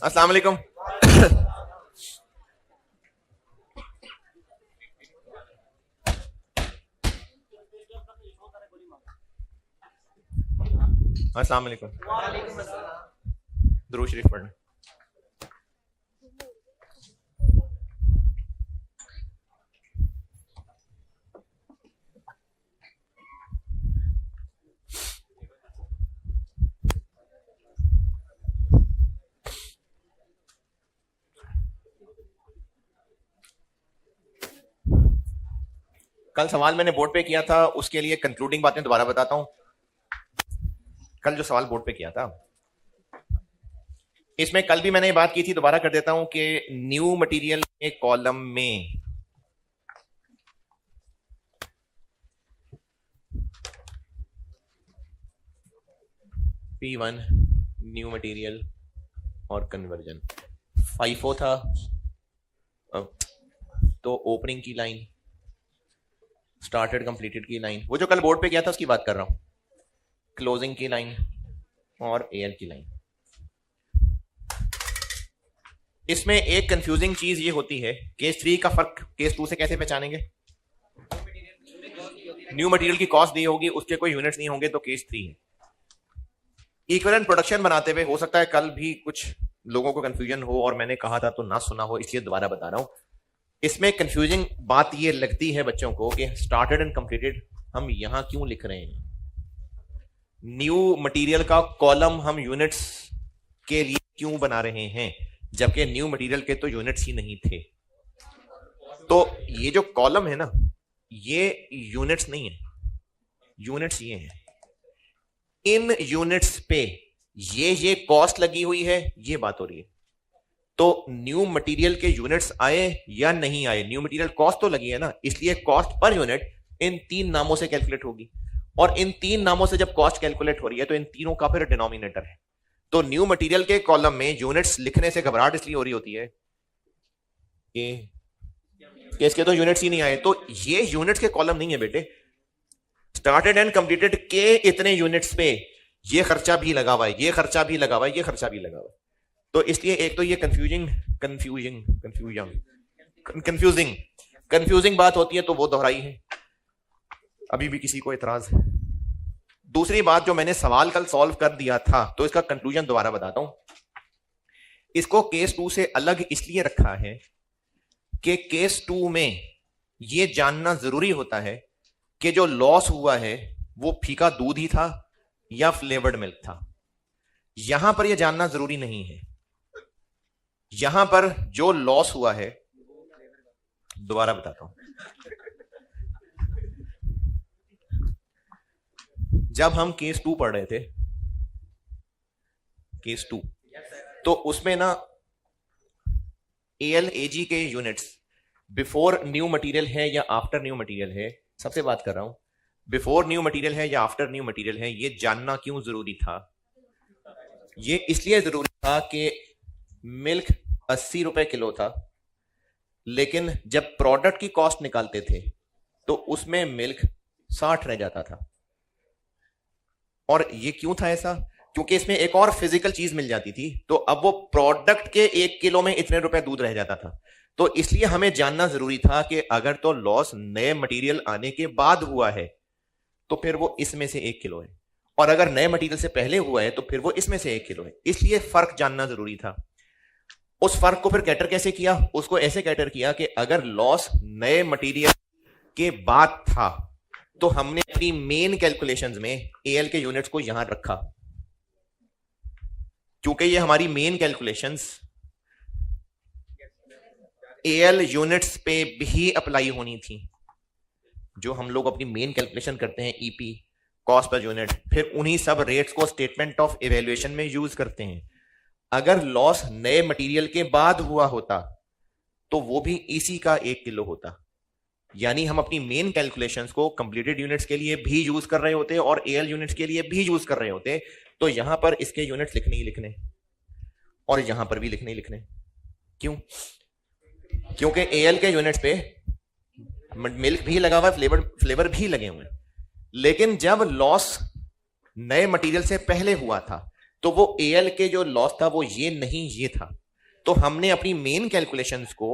अस्सलाम वालेकुम। अस्सलाम वालेकुम। दुरूद शरीफ पढ़ना। कल सवाल मैंने बोर्ड पे किया था, उसके लिए कंक्लूडिंग बातें दोबारा बताता हूं। कल जो सवाल बोर्ड पे किया था, इसमें कल भी मैंने ये बात की थी, दोबारा कर देता हूं कि न्यू मटेरियल के कॉलम में P1 न्यू मटेरियल और कन्वर्जन FIFO था। तो ओपनिंग की लाइन, स्टार्टेड कंप्लीटेड की लाइन, वो जो कल बोर्ड पे किया था उसकी बात कर रहा हूं, क्लोजिंग की लाइन और AL की लाइन। इसमें एक कंफ्यूजिंग चीज ये होती है, केस 3 का फर्क केस 2 से कैसे पहचानेंगे? न्यू मटेरियल की कॉस्ट दी होगी, उसके कोई यूनिट्स नहीं होंगे, तो केस 3 है। इक्विवेलेंट प्रोडक्शन बनाते हुए हो सकता है कल भी कुछ लोगों को कंफ्यूजन हो और मैंने कहा था तो ना सुना हो, इसलिए दोबारा बता रहा हूं। इसमें कंफ्यूजिंग बात ये लगती है बच्चों को कि स्टार्टेड एंड कंप्लीटेड हम यहां क्यों लिख रहे हैं। न्यू मटेरियल का कॉलम हम यूनिट्स के लिए क्यों बना रहे हैं, जबकि न्यू मटेरियल के तो यूनिट्स ही नहीं थे। तो ये जो कॉलम है ना, ये यूनिट्स नहीं है, यूनिट्स ये हैं। इन यूनिट्स पे ये कॉस्ट लगी हुई है, ये बात हो रही है। तो न्यू मटेरियल के यूनिट्स आए या नहीं आए, न्यू मटेरियल कॉस्ट तो लगी है ना, इसलिए कॉस्ट पर यूनिट इन 3 नामों से कैलकुलेट होगी। और इन 3 नामों से जब कॉस्ट कैलकुलेट हो रही है तो इन तीनों का फिर डिनोमिनेटर है। तो न्यू मटेरियल के कॉलम में यूनिट्स लिखने से घबराहट इसलिए हो रही होती है कि इसके तो यूनिट्स ही नहीं आए। तो ये यूनिट्स के कॉलम नहीं है बेटे, स्टार्टेड एंड कंप्लीटेड के इतने यूनिट्स पे ये खर्चा भी लगा हुआ है, ये खर्चा भी लगा हुआ है, ये खर्चा भी लगा हुआ है। तो इसलिए एक तो ये कंफ्यूजिंग बात होती है, तो वो दोहराई है। अभी भी किसी को एतराज है? दूसरी बात, जो मैंने सवाल कल सॉल्व कर दिया था, तो इसका कंक्लूजन दोबारा बताता हूं। इसको केस 2 से अलग इसलिए रखा है कि केस 2 में ये जानना जरूरी होता है कि जो लॉस हुआ है वो फीका दूध ही था या फ्लेवर्ड मिल्क था। यहां पर यह जानना जरूरी नहीं है। यहां पर जो लॉस हुआ है, दोबारा बताता हूं, जब हम केस 2 पढ़ रहे थे, केस 2, तो उसमें ना AL AG के यूनिट्स बिफोर न्यू मटेरियल है या आफ्टर न्यू मटेरियल है, सबसे बात कर रहा हूं, बिफोर न्यू मटेरियल है या आफ्टर न्यू मटेरियल है, ये जानना क्यों जरूरी था? ये इसलिए जरूरी था कि मिल्क 80 रुपए किलो था, लेकिन जब प्रोडक्ट की कॉस्ट निकालते थे तो उसमें मिल्क 60 रह जाता था। और ये क्यों था ऐसा? क्योंकि इसमें एक और फिजिकल चीज मिल जाती थी, तो अब वो प्रोडक्ट के 1 किलो में इतने रुपए दूध रह जाता था। तो इसलिए हमें जानना जरूरी था कि अगर तो लॉस नए मटेरियल आने के बाद हुआ है तो फिर वो इसमें से 1 किलो है, और अगर नए मटेरियल से पहले हुआ है तो फिर वो इसमें से 1 किलो है। इसलिए फर्क जानना जरूरी था। उस फर्क को फिर कैटर कैसे किया? उसको ऐसे कैटर किया कि अगर लॉस नए मटेरियल के बाद था तो हमने अपनी मेन कैलकुलेशंस में AL के यूनिट्स को यहां रखा, क्योंकि ये हमारी मेन कैलकुलेशंस AL यूनिट्स पे भी अप्लाई होनी थी। जो हम लोग अपनी मेन कैलकुलेशन करते हैं EP, कॉस्ट पर यूनिट, फिर उन्हीं सब रेट्स को स्टेटमेंट ऑफ इवैल्यूएशन में यूज करते हैं। अगर लॉस नए मटेरियल के बाद हुआ होता तो वो भी इसी का 1 किलो होता। यानी हम अपनी मेन कैलकुलेशंस को कंप्लीटेड यूनिट्स के लिए भी यूज कर रहे होते और AL यूनिट्स के लिए भी यूज कर रहे होते। तो यहां पर इसके यूनिट्स लिखने ही लिखने और यहां पर भी लिखने ही लिखने। क्यों? क्योंकि AL के यूनिट्स पे मिल्क भी लगा हुआ है, फ्लेवर भी लगे हुए हैं। लेकिन जब लॉस नए मटेरियल से पहले हुआ था, तो वो एएल के जो लॉस था वो ये नहीं, ये था। तो हमने अपनी मेन कैलकुलेशंस को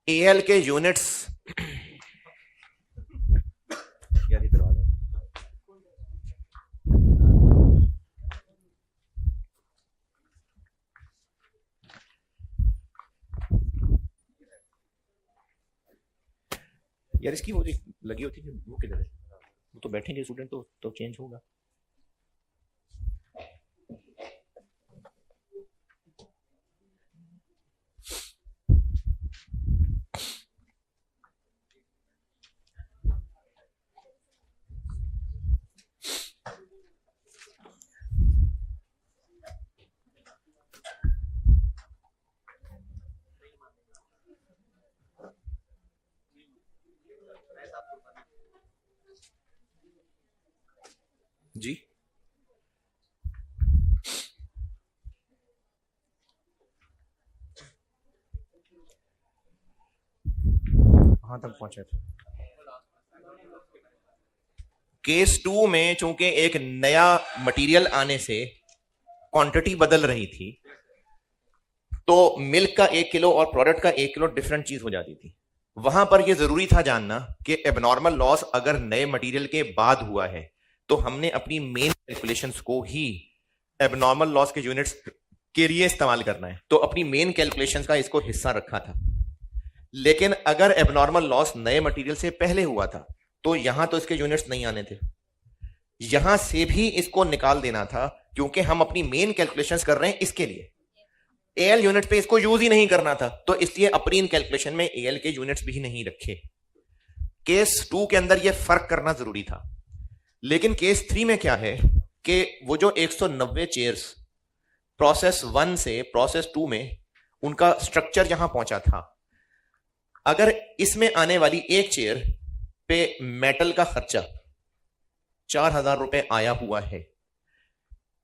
एएल के यूनिट्स यार इधर आ यार, इसकी वो लगी होती है, वो किधर है? वो तो बैठेंगे स्टूडेंट तो चेंज होगा। जी कहां तक पहुंचे थे? केस 2 में चूंकि एक नया मटेरियल आने से क्वांटिटी बदल रही थी, तो मिल्क का 1 किलो और प्रोडक्ट का 1 किलो डिफरेंट चीज हो जाती थी। वहां पर यह जरूरी था जानना कि एबनॉर्मल लॉस अगर नए मटेरियल के बाद हुआ है तो हमने अपनी मेन कैलकुलेशंस को ही एबनॉर्मल लॉस के यूनिट्स के लिए इस्तेमाल करना है। तो अपनी मेन कैलकुलेशंस का इसको हिस्सा रखा था। लेकिन अगर एबनॉर्मल लॉस नए मटेरियल से पहले हुआ था तो यहां तो इसके यूनिट्स नहीं आने थे, यहां से भी इसको निकाल देना था, क्योंकि हम अपनी मेन कैलकुलेशंस कर रहे हैं इसके लिए। एएल यूनिट पे इसको यूज ही नहीं करना था, तो इसलिए अपनी इन कैलकुलेशन में एएल के यूनिट्स भी नहीं रखे। केस 2 के अंदर यह फर्क करना जरूरी था। लेकिन केस 3 में क्या है कि वो जो 190 चेयर्स प्रोसेस 1 से प्रोसेस 2 में उनका स्ट्रक्चर यहां पहुंचा था, अगर इसमें आने वाली एक चेयर पे मेटल का खर्चा 4,000 रुपए आया हुआ है,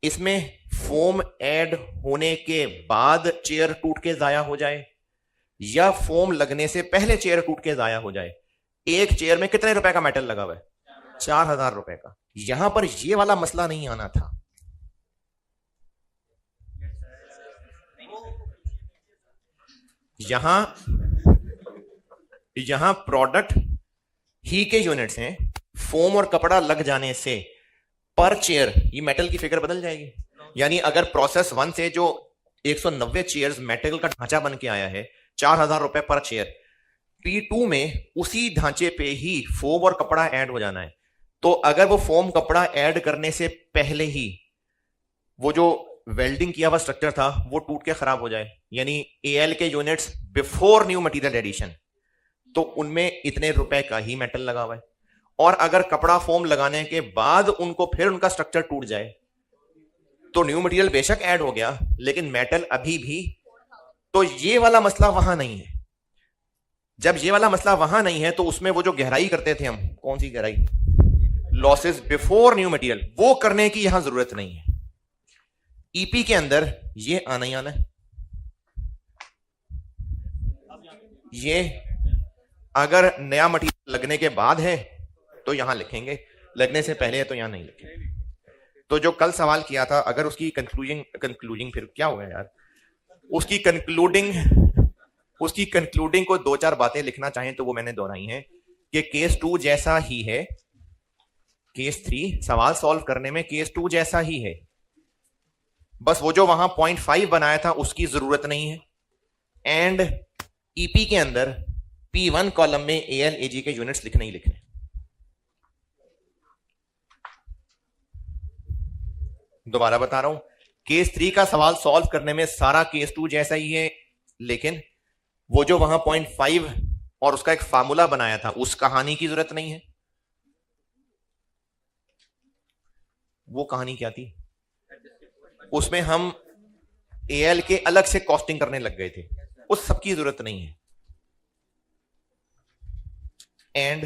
इसमें फोम ऐड होने के बाद चेयर टूट के जाया हो जाए या फोम लगने से पहले चेयर टूट के जाया हो जाए, एक चेयर में कितने रुपए का मेटल लगा हुआ है? 4,000 रुपए का। यहां पर ये वाला मसला नहीं आना था। यहां प्रोडक्ट ही के यूनिट्स हैं, फोम और कपड़ा लग जाने से पर चेयर ये मेटल की फिगर बदल जाएगी। यानी अगर प्रोसेस 1 से जो 190 चेयर्स मेटल का ढांचा बन के आया है 4,000 रुपए पर चेयर, P2 में उसी ढांचे पे ही फोम और कपड़ा ऐड हो जाना है। तो अगर वो फोम कपड़ा ऐड करने से पहले ही वो जो वेल्डिंग किया हुआ स्ट्रक्चर था वो टूट के खराब हो जाए, यानी एएल के units before new material addition, तो उनमें इतने रुपए का ही मेटल लगा हुआ है। और अगर कपड़ा फोम लगाने के बाद उनको फिर उनका स्ट्रक्चर टूट जाए तो न्यू मटेरियल बेशक ऐड हो गया लेकिन मेटल अभी भी, तो ये वाला मसला वहां नहीं है। जब ये वाला मसला वहां नहीं है तो उसमें वो जो गहराई करते थे हम, कौन सी गहराई, लॉसेस बिफोर न्यू मटेरियल, वो करने की यहां जरूरत नहीं है। ईपी के अंदर ये आना ही आना है। ये अगर नया मटेरियल लगने के बाद है तो यहां लिखेंगे, लगने से पहले है तो यहां नहीं लिखेंगे। तो जो कल सवाल किया था, अगर उसकी कंक्लूडिंग फिर क्या हुआ यार, उसकी कंक्लूडिंग को 2-4 बातें लिखना चाहें तो वो मैंने दोहराई हैं कि केस 2 जैसा ही है, केस 3 सवाल सॉल्व करने में केस 2 जैसा ही है, बस वो जो वहां 0.5 बनाया था उसकी जरूरत नहीं है। एंड ईपी के अंदर P1 कॉलम में एएल एजी के यूनिट्स लिखने ही लिखने। दोबारा बता रहा हूं, केस 3 का सवाल सॉल्व करने में सारा केस 2 जैसा ही है, लेकिन वो जो वहां 0.5 और उसका एक फार्मूला बनाया था उस कहानी की जरूरत नहीं है। वो कहानी क्या थी, उसमें हम एएल के अलग से कॉस्टिंग करने लग गए थे, उस सब की जरूरत नहीं है। एंड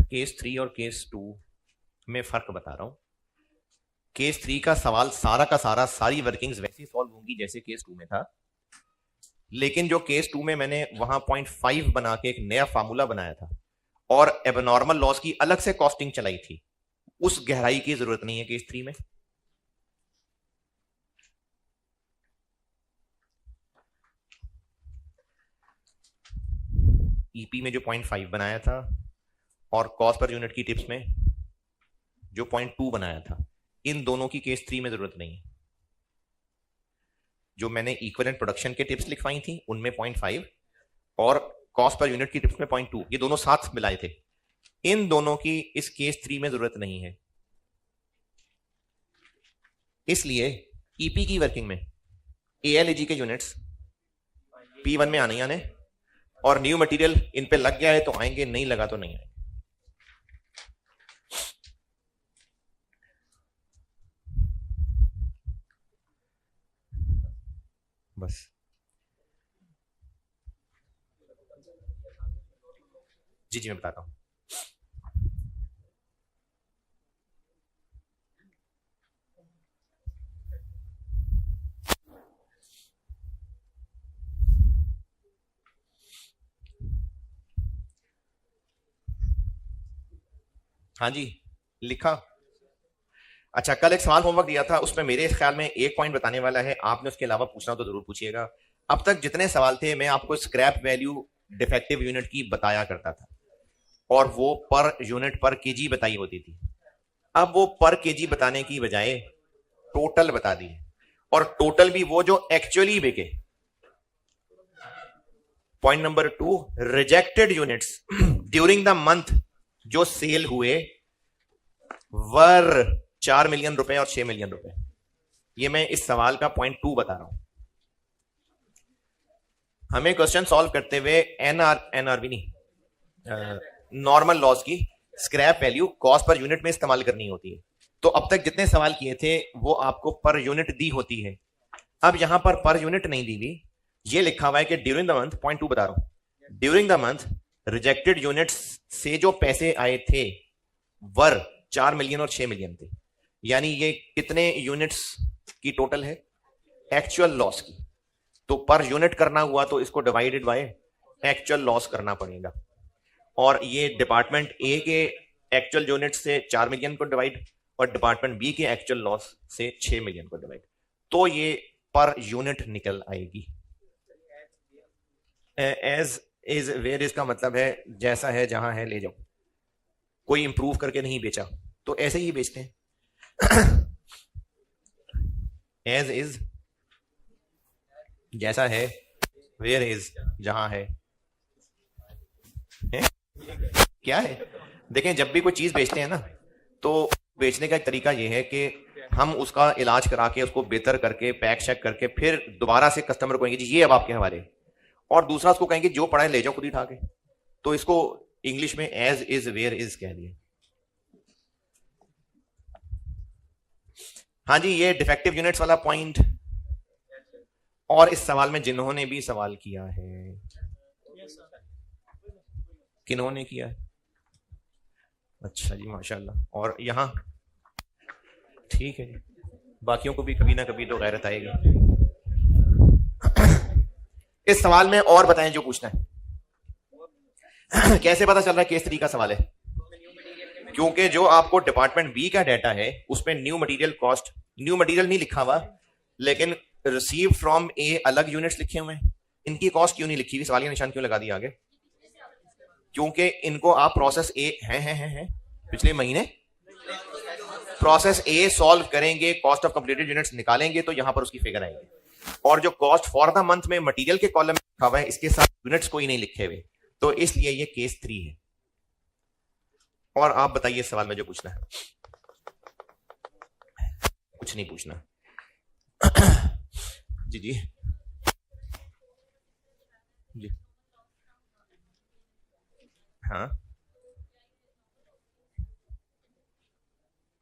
केस 3 और केस 2 में फर्क बता रहा हूं। केस 3 का सवाल सारा का सारा, सारी वर्किंग्स वैसी सॉल्व होंगी जैसे केस 2 में था, लेकिन जो केस 2 में मैंने वहां 0.5 बना के एक नया फार्मूला बनाया था और एबनॉर्मल लॉस की अलग से कॉस्टिंग चलाई थी, उस गहराई की जरूरत नहीं है केस 3 में। ईपी में जो 0.5 बनाया था और कॉस्ट पर यूनिट की टिप्स में जो 0.2 बनाया था, इन दोनों की केस 3 में जरूरत नहीं है। जो मैंने इक्विवेलेंट प्रोडक्शन के टिप्स लिखवाई थी उनमें 0.5 और कॉस्ट पर यूनिट की टिप्स में 0.2, ये दोनों साथ मिलाए थे, इन दोनों की इस केस 3 में जरूरत नहीं है। इसलिए ईपी की वर्किंग में एएलएजी के यूनिट्स P1 में आने आने, और न्यू मटेरियल इन पे लग गया है तो आएंगे, नहीं लगा तो नहीं आएंगे। बस जी जी मैं बताता हूं। हाँ जी लिखा। अच्छा, कल एक सवाल होमवर्क दिया था, उसमें मेरे ख्याल में एक पॉइंट बताने वाला है, आपने उसके अलावा पूछना हो तो जरूर पूछिएगा। अब तक जितने सवाल थे मैं आपको स्क्रैप वैल्यू डिफेक्टिव यूनिट की बताया करता था और वो पर यूनिट पर केजी बताई होती थी। अब वो पर केजी बताने की बजाय टोटल बता दी है, और टोटल भी वो जो एक्चुअली बिके। Point number 2, rejected units during the month जो सेल हुए वर 4 मिलियन रुपए और 6 मिलियन रुपए। ये मैं इस सवाल का पॉइंट 2 बता रहा हूं। हमें क्वेश्चन सॉल्व करते हुए एनआरबी नहीं, नॉर्मल लॉस की scrap value cost per unit में इस्तेमाल करनी होती है। तो अब तक जितने सवाल किए थे वो आपको पर यूनिट दी होती है। अब यहां पर यूनिट नहीं दी हुई, ये लिखा हुआ है कि ड्यूरिंग द मंथ, पॉइंट 2 बता रहा हूं, during the month rejected units से जो पैसे आए थे वर 4 मिलियन और 6 मिलियन थे। यानी ये कितने यूनिट्स की टोटल है एक्चुअल लॉस की। तो पर यूनिट करना हुआ तो इसको डिवाइडेड बाय एक्चुअल लॉस करना पड़ेगा, और ये डिपार्टमेंट ए के एक्चुअल यूनिट से 4 मिलियन को डिवाइड और डिपार्टमेंट बी के एक्चुअल लॉस से 6 मिलियन को डिवाइड, तो ये पर यूनिट निकल आएगी। एज इज वेयर इज का मतलब है जैसा है जहां है ले जाओ, कोई इंप्रूव करके नहीं बेचा तो ऐसे ही बेचते हैं। एज इज जैसा है, वेयर इज जहां है क्या है। देखें, जब भी कोई चीज बेचते हैं ना, तो बेचने का एक तरीका यह है कि हम उसका इलाज करा के उसको बेहतर करके पैक शैक करके फिर दोबारा से कस्टमर को कहेंगे जी ये अब आपके हवाले, और दूसरा उसको कहेंगे जो पड़ा है ले जाओ खुद ही उठा के। तो इसको इंग्लिश में एज इज वेयर इज कह दिए। हाँ जी, ये डिफेक्टिव यूनिट्स वाला पॉइंट, और इस सवाल में जिन्होंने भी सवाल किया है, किन्होंने किया है? अच्छा जी माशाल्लाह। और यहां ठीक है जी, बाकियों को भी कभी ना कभी तो गैरत आएगी। इस सवाल में और बताएं जो पूछना है। कैसे पता चल रहा है केस 3 का सवाल है? क्योंकि जो आपको डिपार्टमेंट बी का डाटा है उसमें new material cost, new material नहीं लिखा हुआ, लेकिन रिसीव फ्रॉम ए अलग यूनिट्स लिखे हुए हैं। इनकी कॉस्ट क्यों नहीं लिखी हुई, सवालिया निशान क्यों लगा दिया आगे? क्योंकि इनको आप प्रोसेस ए हैं पिछले महीने प्रोसेस ए सॉल्व करेंगे, कॉस्ट ऑफ कंप्लीटेड यूनिट्स निकालेंगे तो यहां पर उसकी फिगर आएगी। और जो कॉस्ट फॉर द मंथ में मटेरियल के कॉलम में लिखा हुआ है इसके साथ यूनिट्स कोई नहीं लिखे हुए, तो इसलिए ये केस 3 है। और आप बताइए सवाल में जो पूछना है। कुछ नहीं पूछना। जी जी जी हाँ,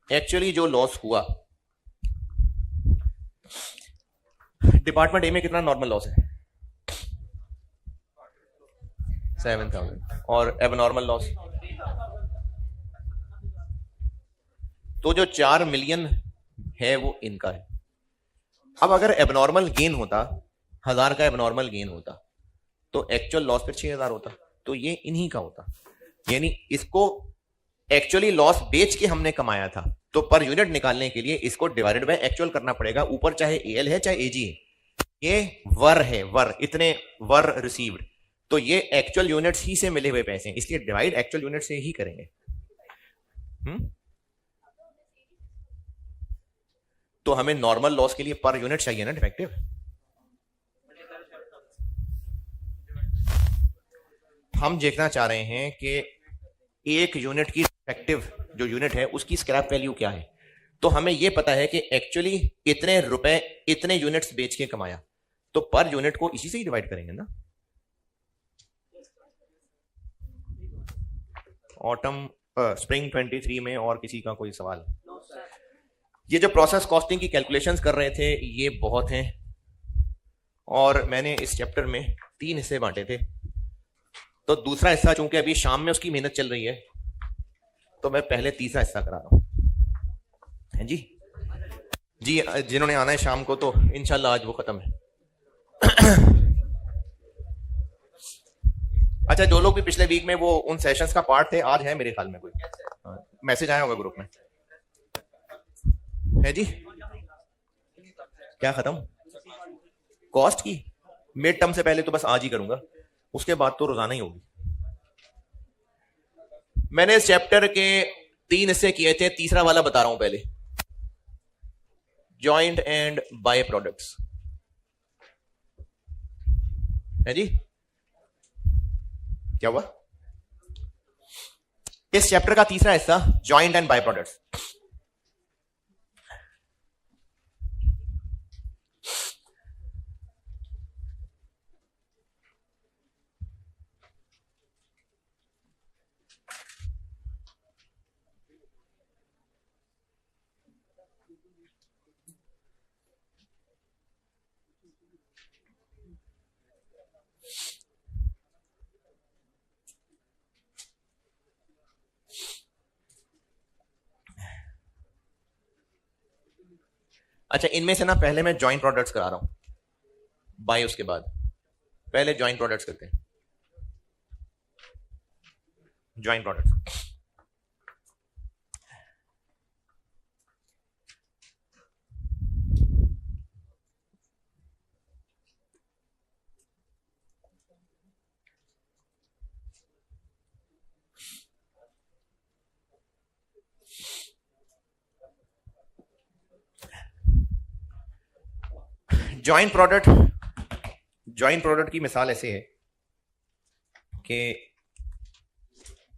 एक्चुअली जो लॉस हुआ डिपार्टमेंट ए में कितना नॉर्मल लॉस है? 7,000। और एबनॉर्मल लॉस तो जो 4 मिलियन है वो इनका है। अब अगर एबनॉर्मल गेन होता, 1000 का एबनॉर्मल गेन होता, तो एक्चुअल लॉस फिर 6000 होता, तो ये इन्हीं का होता। यानी इसको एक्चुअली लॉस बेच के हमने कमाया था, तो पर यूनिट निकालने के लिए इसको डिवाइडेड बाय एक्चुअल करना पड़ेगा। ऊपर चाहे एल है चाहे एजी है, ये वर है, वर इतने वर रिसीव्ड, तो ये एक्चुअल यूनिट्स ही से मिले हुए पैसे हैं, इसलिए डिवाइड एक्चुअल यूनिट से ही करेंगे। तो हमें नॉर्मल लॉस के लिए पर यूनिट चाहिए ना डिफेक्टिव। हम देखना चाह रहे हैं कि एक यूनिट की डिफेक्टिव जो यूनिट है उसकी स्क्रैप वैल्यू क्या है। तो हमें यह पता है कि एक्चुअली इतने रुपए इतने यूनिट्स बेच के कमाया, तो पर यूनिट को इसी से ही डिवाइड करेंगे ना। ऑटम स्प्रिंग 23 में और किसी का कोई सवाल? ये जो प्रोसेस कॉस्टिंग की कैलकुलेशंस कर रहे थे ये बहुत हैं, और मैंने इस चैप्टर में 3 हिस्से बांटे थे। तो दूसरा हिस्सा चूंकि अभी शाम में उसकी मेहनत चल रही है, तो मैं पहले तीसरा हिस्सा करा रहा हूं है जी। जी जिन्होंने आना है शाम को तो इंशाल्लाह आज वो खत्म है। अच्छा, जो लोग भी पिछले वीक में वो उन सेशंस का पार्ट थे, आज है मेरे ख्याल में कोई मैसेज आया होगा ग्रुप में, है जी। क्या खत्म? कॉस्ट की मिड टर्म से पहले तो बस आज ही करूंगा, उसके बाद तो रोजाना ही होगी। मैंने इस चैप्टर के 3 हिस्से किए थे, तीसरा वाला बता रहा हूं पहले, जॉइंट एंड बाय प्रोडक्ट्स, है जी। क्या हुआ? इस चैप्टर का तीसरा हिस्सा जॉइंट एंड बाय प्रोडक्ट्स। अच्छा, इनमें से ना पहले मैं जॉइंट प्रोडक्ट्स करा रहा हूं, बाय उसके बाद। पहले जॉइंट प्रोडक्ट्स करते हैं। जॉइंट प्रोडक्ट्स जॉइंट प्रोडक्ट की मिसाल ऐसे है कि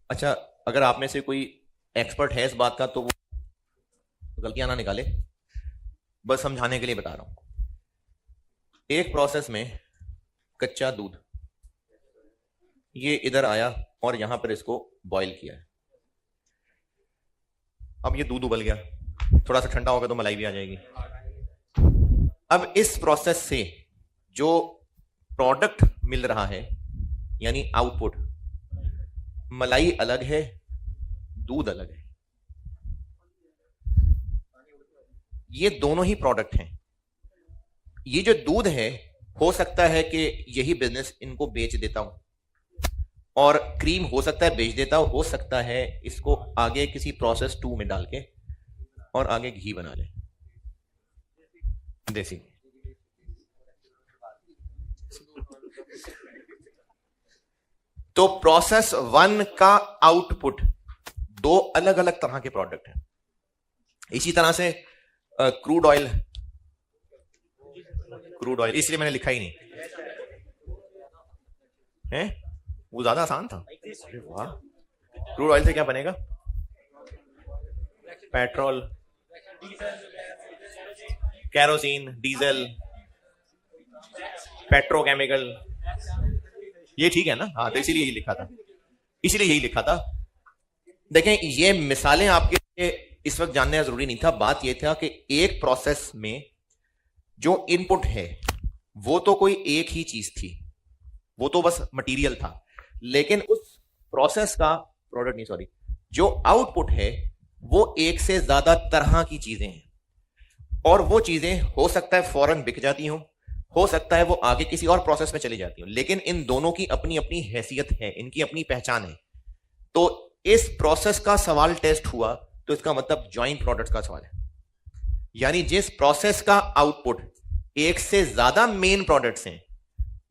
अच्छा, अगर आप में से कोई एक्सपर्ट है इस बात का तो वो गलतियां ना निकाले, बस समझाने के लिए बता रहा हूं। एक प्रोसेस में कच्चा दूध ये इधर आया और यहां पर इसको बॉईल किया है। अब ये दूध उबल गया, थोड़ा सा ठंडा होगा तो मलाई भी आ जाएगी। अब इस प्रोसेस से जो प्रोडक्ट मिल रहा है यानी आउटपुट, मलाई अलग है, दूध अलग है, ये दोनों ही प्रोडक्ट हैं। ये जो दूध है, हो सकता है कि यही बिजनेस इनको बेच देता हूं, और क्रीम हो सकता है बेच देता हो सकता है इसको आगे किसी प्रोसेस 2 में डाल के और आगे घी बना ले, देसी। तो प्रोसेस 1 का आउटपुट 2 अलग अलग तरह के प्रोडक्ट हैं। इसी तरह से क्रूड ऑयल इसलिए मैंने लिखा ही नहीं है, वो ज्यादा आसान था। वाह, क्रूड ऑयल से क्या बनेगा? पेट्रोल, कैरोसिन, डीजल, पेट्रोकेमिकल, ये ठीक है ना? हाँ, तो इसीलिए यही लिखा था। देखें, ये मिसालें आपके लिए इस वक्त जानना जरूरी नहीं था। बात यह था कि एक प्रोसेस में जो इनपुट है वो तो कोई एक ही चीज थी, वो तो बस मटेरियल था, लेकिन उस प्रोसेस का जो आउटपुट है वो एक से ज्यादा तरह की चीजें हैं, और वो चीजें हो सकता है फौरन बिक जाती हो सकता है वो आगे किसी और प्रोसेस में चली जाती हो, लेकिन इन दोनों की अपनी अपनी हैसियत है, इनकी अपनी पहचान है। तो इस प्रोसेस का सवाल टेस्ट हुआ तो इसका मतलब ज्वाइंट प्रोडक्ट्स का सवाल है। यानी जिस प्रोसेस का आउटपुट एक से ज्यादा मेन प्रोडक्ट्स हैं,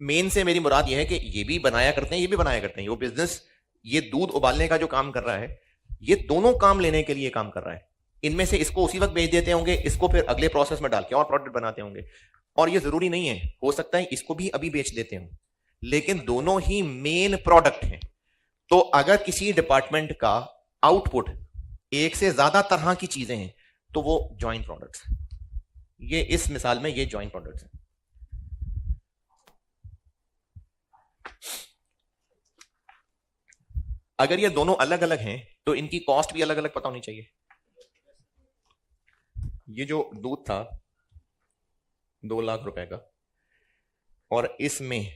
मेन से मेरी मुराद यह है कि ये भी बनाया करते हैं, ये भी बनाया करते हैं, वो बिजनेस ये दूध उबालने का जो काम कर रहा है, ये दोनों काम लेने के लिए काम कर रहा है। इनमें से इसको उसी वक्त बेच देते होंगे, इसको फिर अगले प्रोसेस में डाल के और प्रोडक्ट बनाते होंगे, और ये जरूरी नहीं है, हो सकता है इसको भी अभी बेच देते हो, लेकिन दोनों ही मेन प्रोडक्ट हैं। तो अगर किसी डिपार्टमेंट का आउटपुट एक से ज्यादा तरह की चीजें हैं तो वो जॉइंट प्रोडक्ट्स हैं। ये इस मिसाल में ये जॉइंट प्रोडक्ट्स हैं। अगर ये दोनों अलग अलग हैं तो इनकी कॉस्ट भी अलग अलग पता होनी चाहिए। ये जो दूध था 2 लाख रुपए का, और इसमें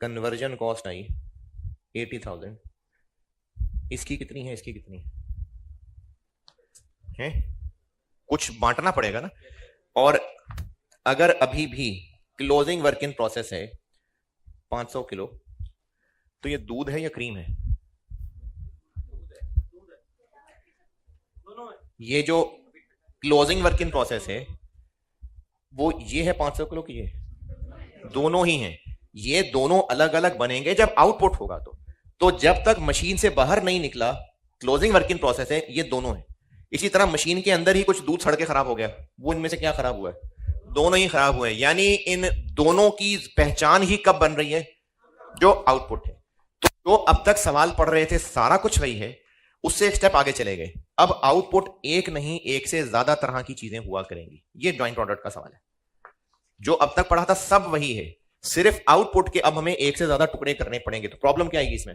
कन्वर्जन कॉस्ट आई 80,000, इसकी कितनी है, इसकी कितनी है? कुछ बांटना पड़ेगा ना। और अगर अभी भी क्लोजिंग वर्क इन प्रोसेस है 500 किलो, तो ये दूध है या क्रीम है? ये जो क्लोजिंग वर्क इन प्रोसेस है वो ये है 500 किलो की, ये दोनों ही हैं। ये दोनों अलग अलग बनेंगे जब आउटपुट होगा। तो जब तक मशीन से बाहर नहीं निकला क्लोजिंग वर्क इन प्रोसेस है, ये दोनों है। इसी तरह मशीन के अंदर ही कुछ दूध सड़ के खराब हो गया, वो इनमें से क्या खराब हुआ है? दोनों ही खराब हुए हैं। यानी इन दोनों की पहचान ही कब बन रही है? जो आउटपुट है। तो जो अब तक सवाल पढ़ रहे थे सारा कुछ वही है, उससे एक स्टेप आगे चले गए। अब आउटपुट एक नहीं, एक से ज्यादा तरह की चीजें हुआ करेंगी। ये जॉइंट प्रोडक्ट का सवाल है। जो अब तक पढ़ा था सब वही है, सिर्फ आउटपुट के अब हमें एक से ज्यादा टुकड़े करने पड़ेंगे। तो प्रॉब्लम क्या आएगी इसमें?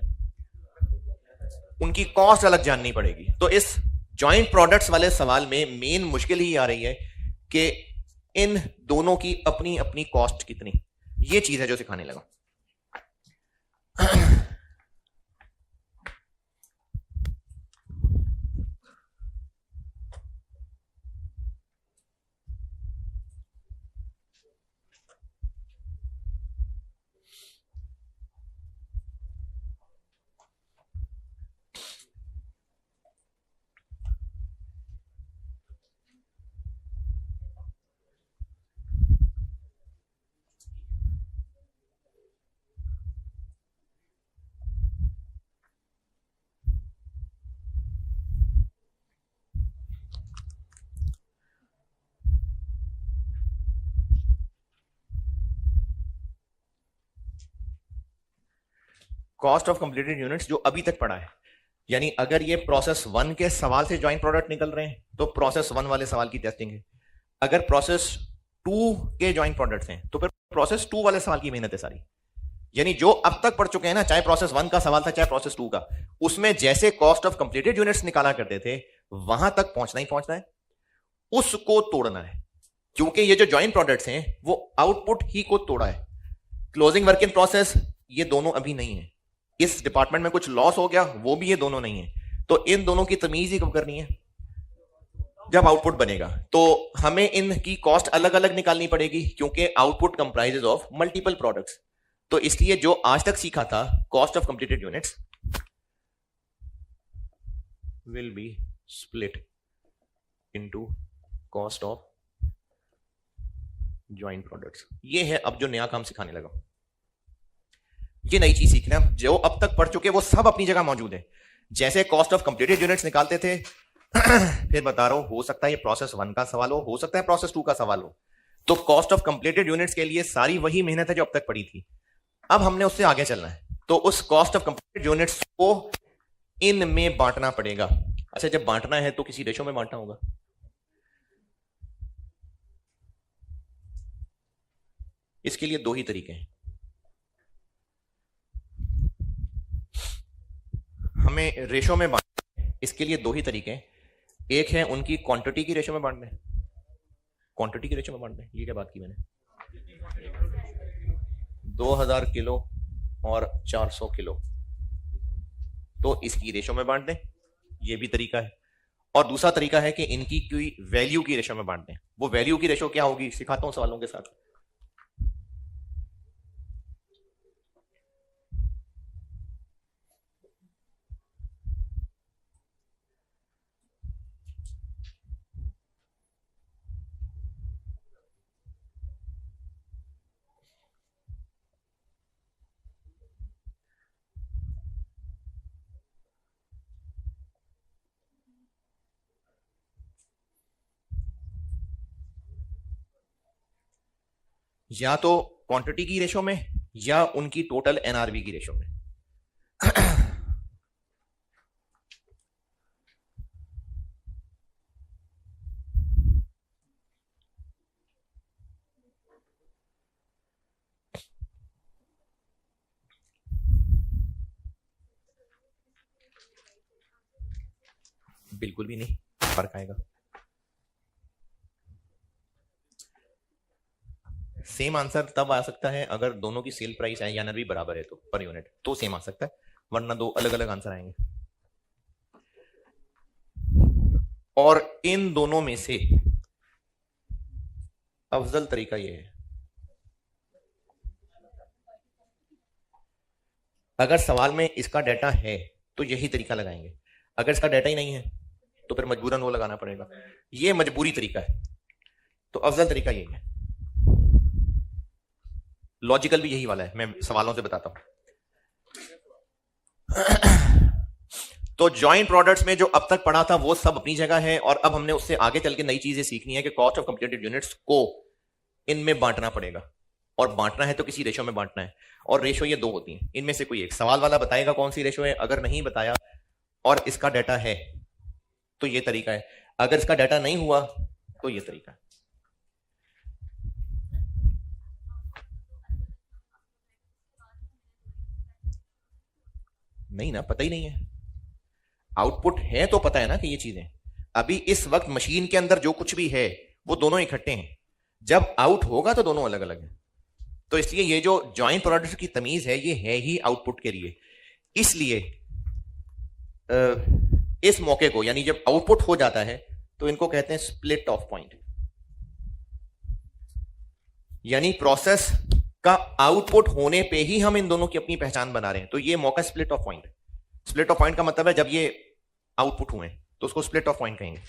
उनकी कॉस्ट अलग जाननी पड़ेगी। तो इस जॉइंट प्रोडक्ट्स वाले सवाल में मेन मुश्किल ही आ रही है कि इन दोनों की अपनी अपनी कॉस्ट कितनी। ये चीज है जो सिखाने लगा। कॉस्ट ऑफ कंप्लीटेड यूनिट्स जो अभी तक पड़ा है, यानी अगर ये प्रोसेस 1 के सवाल से ज्वाइंट प्रोडक्ट निकल रहे हैं तो प्रोसेस 1 वाले सवाल की टेस्टिंग है। अगर प्रोसेस 2 के ज्वाइंट प्रोडक्ट्स हैं तो फिर प्रोसेस 2 वाले सवाल की मेहनत है सारी। यानी जो अब तक पढ़ चुके हैं ना, चाहे प्रोसेस 1 का सवाल था चाहे प्रोसेस 2 का, उसमें जैसे कॉस्ट ऑफ कंप्लीटेड यूनिट्स निकाला करते थे वहां तक पहुंचना ही पहुंचना है, उसको तोड़ना है। क्योंकि ये जो ज्वाइंट प्रोडक्ट्स हैं वो आउटपुट ही को तोड़ा है। क्लोजिंग वर्क इन प्रोसेस ये दोनों अभी नहीं है। इस डिपार्टमेंट में कुछ लॉस हो गया, वो भी ये दोनों नहीं है। तो इन दोनों की तमीज ही कब करनी है? जब आउटपुट बनेगा। तो हमें इनकी कॉस्ट अलग अलग निकालनी पड़ेगी क्योंकि output comprises of multiple products. तो इसलिए जो आज तक सीखा था, cost of completed units will be split into cost of joint products. ये है अब जो नया काम सिखाने लगा। ये नई चीज सीखना, जो अब तक पढ़ चुके वो सब अपनी जगह मौजूद है। जैसे कॉस्ट ऑफ कंप्लीटेड यूनिट्स निकालते थे फिर बता रहा हूं, हो सकता है ये प्रोसेस 1 का सवाल हो सकता है प्रोसेस 2 का सवाल हो। तो कॉस्ट ऑफ कंप्लीटेड यूनिट्स के लिए सारी वही मेहनत है जो अब तक पड़ी थी। अब हमने उससे आगे चलना है। तो उस कॉस्ट ऑफ कंप्लीटेड यूनिट्स को इन में बांटना पड़ेगा। अच्छा, जब बांटना है तो किसी रेशो में बांटना होगा। इसके लिए 2 ही तरीके हैं। हमें रेशो में बांटना, इसके लिए 2 ही तरीके हैं। एक है उनकी क्वांटिटी की रेशो में बांटना, क्वांटिटी की रेशो में बांटना। ये क्या बात की मैंने? 2000 किलो और 400 किलो, तो इसकी रेशो में बांट दें, ये भी तरीका है। और दूसरा तरीका है कि इनकी कोई वैल्यू की रेशो में बांट दें। वो वैल्यू की रेशो क्या होगी सिखाता हूं सवालों के साथ। या तो क्वांटिटी की रेशो में या उनकी टोटल एनआरवी की रेशो में। बिल्कुल भी नहीं, फर्क आएगा। सेम आंसर तब आ सकता है अगर दोनों की सेल प्राइस है या एनआरवी बराबर है, तो पर यूनिट तो सेम आ सकता है, वरना दो अलग अलग आंसर आएंगे। और इन दोनों में से अफजल तरीका यह है, अगर सवाल में इसका डाटा है तो यही तरीका लगाएंगे, अगर इसका डाटा ही नहीं है तो फिर मजबूरन वो लगाना पड़ेगा। ये मजबूरी तरीका है, तो अफजल तरीका यही है। लॉजिकल भी यही वाला है, मैं सवालों से बताता हूं। तो जॉइंट प्रोडक्ट्स में जो अब तक पढ़ा था वो सब अपनी जगह है, और अब हमने उससे आगे चल के नई चीजें सीखनी है कि कॉस्ट ऑफ कंप्लीटेड यूनिट्स को इनमें बांटना पड़ेगा, और बांटना है तो किसी रेशो में बांटना है, और रेशो ये दो होती हैं, इनमें से कोई एक। सवाल वाला बताएगा कौन सी रेशो है, अगर नहीं बताया और इसका डाटा है तो ये तरीका है, अगर इसका डाटा नहीं हुआ तो ये तरीका है। नहीं ना, पता ही नहीं है। आउटपुट है तो पता है ना कि ये चीजें, अभी इस वक्त मशीन के अंदर जो कुछ भी है वो दोनों इकट्ठे हैं, जब आउट होगा तो दोनों अलग अलग हैं। तो इसलिए ये जो जॉइंट प्रोडक्ट की तमीज है ये है ही आउटपुट के लिए। इसलिए इस मौके को, यानी जब आउटपुट हो जाता है तो इनको कहते हैं स्प्लिट ऑफ पॉइंट, यानी प्रोसेस का आउटपुट होने पे ही हम इन दोनों की अपनी पहचान बना रहे हैं, तो ये मौका split of point. Split of point का मतलब है जब ये आउटपुट हुए तो उसको स्प्लिट ऑफ पॉइंट कहेंगे।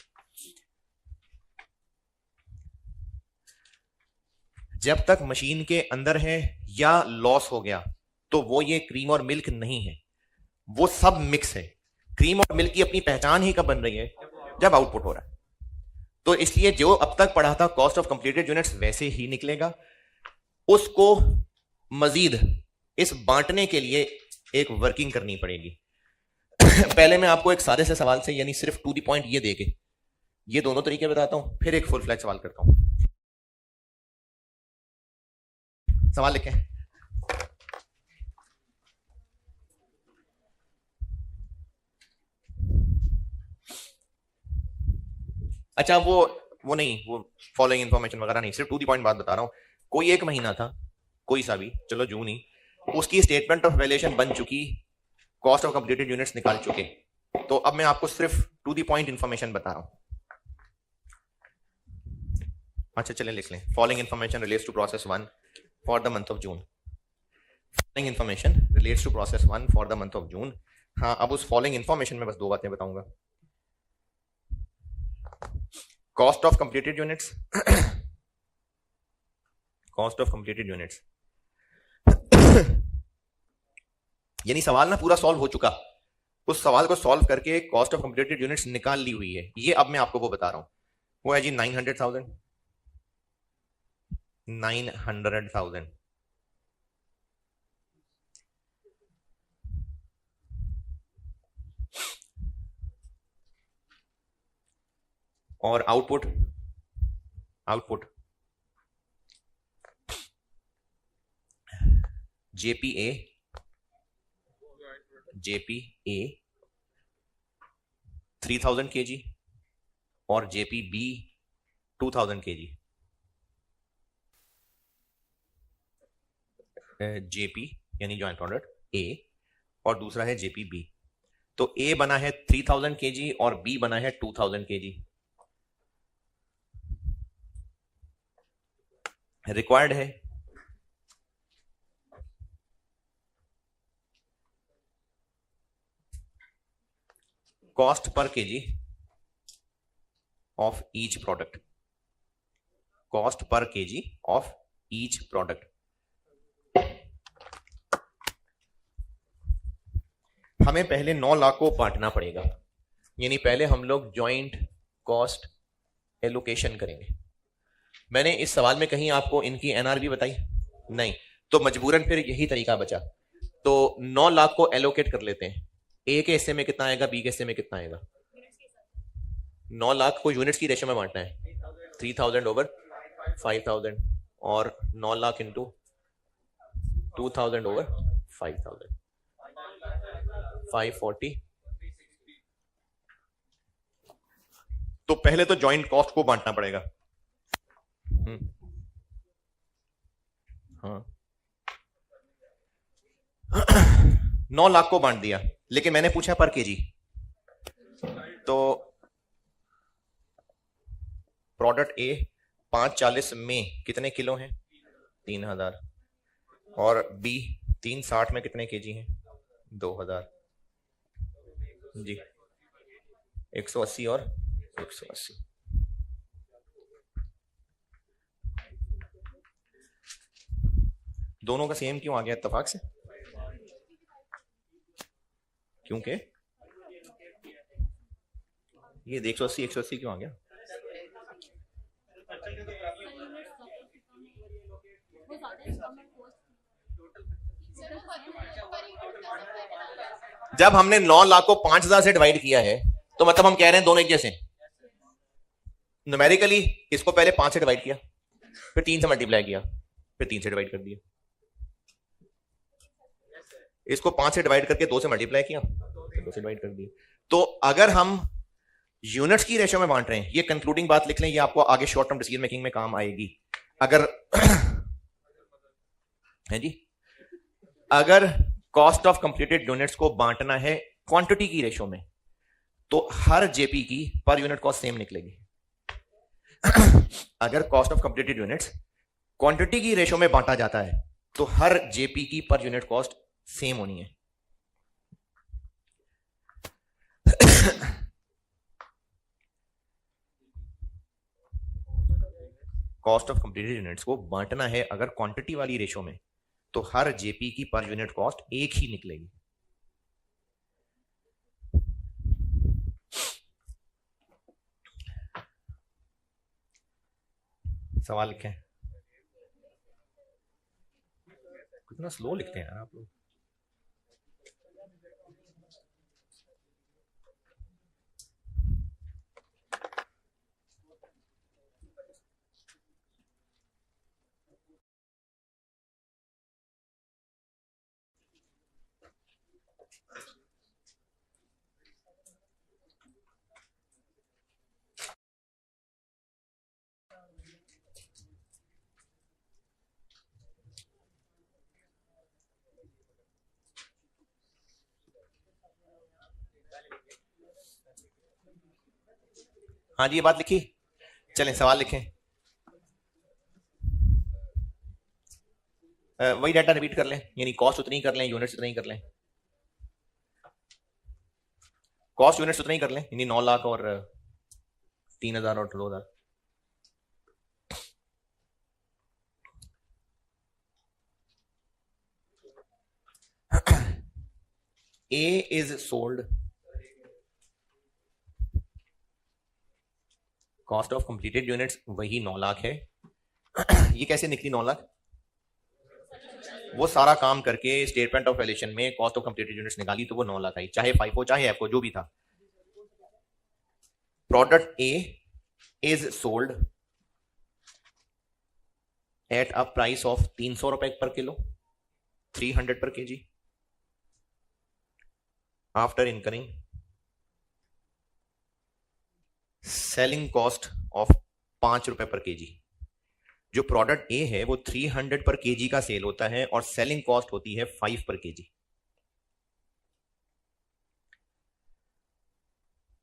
जब तक मशीन के अंदर है या लॉस हो गया तो वो ये क्रीम और मिल्क नहीं है, वो सब मिक्स है। क्रीम और मिल्क की अपनी पहचान ही कब बन रही है, जब आउटपुट हो रहा है। तो इसलिए जो अब तक पढ़ा था कॉस्ट ऑफ कंप्लीटेड यूनिट्स वैसे ही निकलेगा, उसको मजीद इस बांटने के लिए एक वर्किंग करनी पड़ेगी। पहले मैं आपको एक सादे से सवाल से, यानी सिर्फ टू द पॉइंट ये देके ये दोनों तरीके बताता हूं, फिर एक फुल फ्लैश सवाल करता हूं। सवाल लिखें। अच्छा, वो नहीं, वो फॉलोइंग इंफॉर्मेशन वगैरह नहीं, सिर्फ टू दी पॉइंट बात बता रहा हूं। कोई एक महीना था, कोई सा भी, चलो जून ही, उसकी स्टेटमेंट ऑफ वैल्यूएशन बन चुकी, कॉस्ट ऑफ कंप्लीटेड यूनिट्स निकाल चुके। तो अब मैं आपको सिर्फ टू दी पॉइंट इंफॉर्मेशन बता रहा हूं। अच्छा चलें लिख लें। Following information relates to process 1 for the month of June. Following information relates to process 1 for the month of June. हाँ, अब उस फॉलोइंग इंफॉर्मेशन में बस दो बातें बताऊंगा। Cost of completed units, cost of completed units, यानी सवाल ना पूरा सॉल्व हो चुका, उस सवाल को सॉल्व करके कॉस्ट ऑफ कंप्लीटेड यूनिट्स निकाल ली हुई है, ये अब मैं आपको वो बता रहा हूं। वो है जी 900,000, 900,000, और output, output JPA, JPA 3000 kg और जेपीबी 2000 kg। जेपी यानी जॉइंट प्रोडक्ट ए, और दूसरा है जेपीबी। तो ए बना है 3000 kg और बी बना है 2000 kg। रिक्वायर्ड है cost per KG of each product, cost per KG of each product. हमें पहले 9 लाख को बांटना पड़ेगा, यानी पहले हम लोग जॉइंट कॉस्ट एलोकेशन करेंगे। मैंने इस सवाल में कहीं आपको इनकी एनआरबी बताई नहीं, तो मजबूरन फिर यही तरीका बचा। तो 9 लाख को एलोकेट कर लेते हैं, ए के हिस्से में कितना आएगा, बी के हिस्से में कितना आएगा। 9 लाख को यूनिट्स की रेशो में बांटना है, 3000 ओवर 5000 और 9 लाख इंटू 2000 ओवर 5000, 540। तो पहले तो जॉइंट कॉस्ट को बांटना पड़ेगा। हाँ 9 लाख को बांट दिया, लेकिन मैंने पूछा पर केजी। तो प्रोडक्ट ए 540 में कितने किलो हैं, 3000, और बी 360 में कितने केजी हैं, 2000 जी, 180 और 180। दोनों का सेम क्यों आ गया इत्तेफाक से, क्योंकि ये 180 180 क्यों आ गया। जब हमने 9 लाख को 5000 से डिवाइड किया है तो मतलब हम कह रहे हैं दोनों एक जैसे। न्यूमेरिकली इसको पहले 5 से डिवाइड किया, फिर 3 से मल्टीप्लाई किया, फिर 3 से डिवाइड कर दिया, इसको 5 से डिवाइड करके 2 से मल्टीप्लाई किया, फिर 2 से डिवाइड कर दिया। तो अगर हम यूनिट्स की रेशो में बांट रहे हैं, ये कंक्लूडिंग बात लिख लें, ये आपको आगे शॉर्ट टर्म डिसीजन मेकिंग में काम आएगी। अगर है जी, अगर कॉस्ट ऑफ कंप्लीटेड यूनिट्स को बांटना है क्वांटिटी की रेशो में, तो हर जेपी की पर यूनिट कॉस्ट सेम निकलेगी। अगर cost of completed units quantity की रेशो में बांटा जाता है तो हर जेपी की पर यूनिट कॉस्ट सेम होनी है। कॉस्ट ऑफ कंप्लीटेड यूनिट्स को बांटना है अगर क्वांटिटी वाली रेशो में, तो हर जेपी की पर यूनिट कॉस्ट एक ही निकलेगी। सवाल लिखें। कितना स्लो लिखते हैं यार आप लोग। हाँ जी, ये बात लिखी, चलें सवाल लिखें। वही डाटा रिपीट कर लें, यानी कॉस्ट उतनी कर लें, यूनिट्स उतनी कर लें। कॉस्ट यूनिट्स उतनी कर लें, यानी 9 लाख और 3000 और 2000। A is sold, cost of completed units वही 9 लाख है। ये कैसे निकली 9 लाख, वो सारा काम करके स्टेटमेंट ऑफ वैल्यूएशन में कॉस्ट ऑफ कंप्लीटेड यूनिट्स निकाली तो वो 9 लाख आई, चाहे FIFO चाहे एफओ जो भी था। Product A is sold at a price of 300 रुपए पर किलो, 300 पर KG, after incurring selling cost of 5 रुपए पर केजी। जो प्रोडक्ट ए है वो 300 पर केजी का सेल होता है और सेलिंग कॉस्ट होती है 5 पर केजी।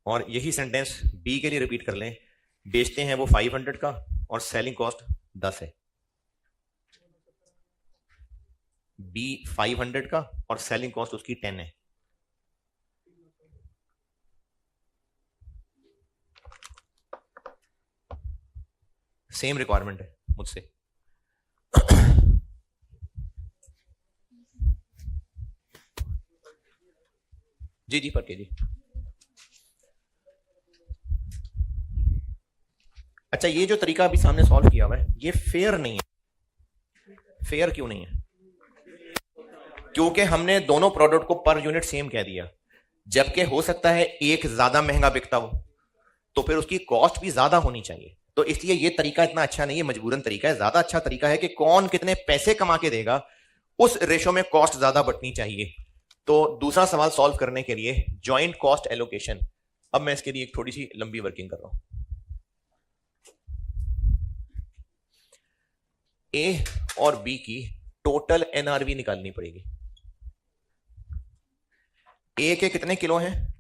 और यही सेंटेंस बी के लिए रिपीट कर लें, बेचते हैं वो 500 का और सेलिंग कॉस्ट 10 है। बी 500 का और सेलिंग कॉस्ट उसकी 10 है। सेम रिक्वायरमेंट है मुझसे। जी जी, पर केजी। अच्छा अच्छा, ये जो तरीका अभी सामने सॉल्व किया हुआ है ये फेयर नहीं है। फेयर क्यों नहीं है? क्योंकि हमने दोनों प्रोडक्ट को पर यूनिट सेम कह दिया, जबकि हो सकता है एक ज्यादा महंगा बिकता हो तो फिर उसकी कॉस्ट भी ज्यादा होनी चाहिए। तो इसलिए ये तरीका इतना अच्छा नहीं है, मजबूरन तरीका है। ज्यादा अच्छा तरीका है कि कौन कितने पैसे कमा के देगा, उस रेशो में कॉस्ट ज्यादा बटनी चाहिए। तो दूसरा सवाल सॉल्व करने के लिए जॉइंट कॉस्ट एलोकेशन, अब मैं इसके लिए एक थोड़ी सी लंबी वर्किंग कर रहा हूं। ए और बी की टोटल एनआरवी निकालनी पड़ेगी। ए के कितने किलो हैं?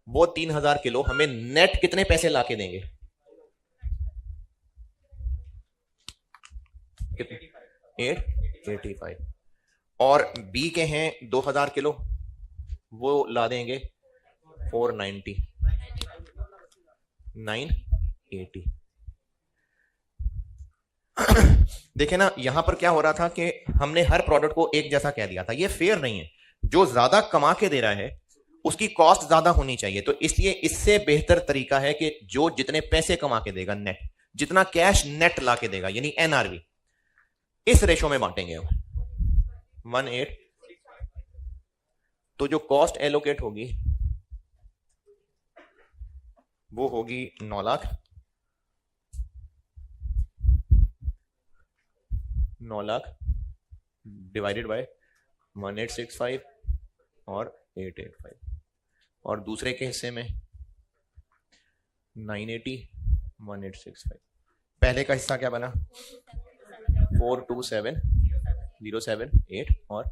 वो 3000 किलो। हमें नेट कितने पैसे लाके देंगे? कितने? 885। और बी के हैं 2000 किलो, वो ला देंगे 490, 980। देखे ना, यहां पर क्या हो रहा था कि हमने हर प्रोडक्ट को एक जैसा कह दिया था। ये फेयर नहीं है। जो ज्यादा कमा के दे रहा है उसकी कॉस्ट ज्यादा होनी चाहिए। तो इसलिए इससे बेहतर तरीका है कि जो जितने पैसे कमा के देगा नेट, जितना कैश नेट ला के देगा, यानी एनआरवी, इस रेशो में बांटेंगे हम 18। तो जो कॉस्ट एलोकेट होगी वो होगी 9 लाख। 9 लाख डिवाइडेड बाय 1865 और 885। और दूसरे के हिस्से में 980, 1865। पहले का हिस्सा क्या बना? 427078 और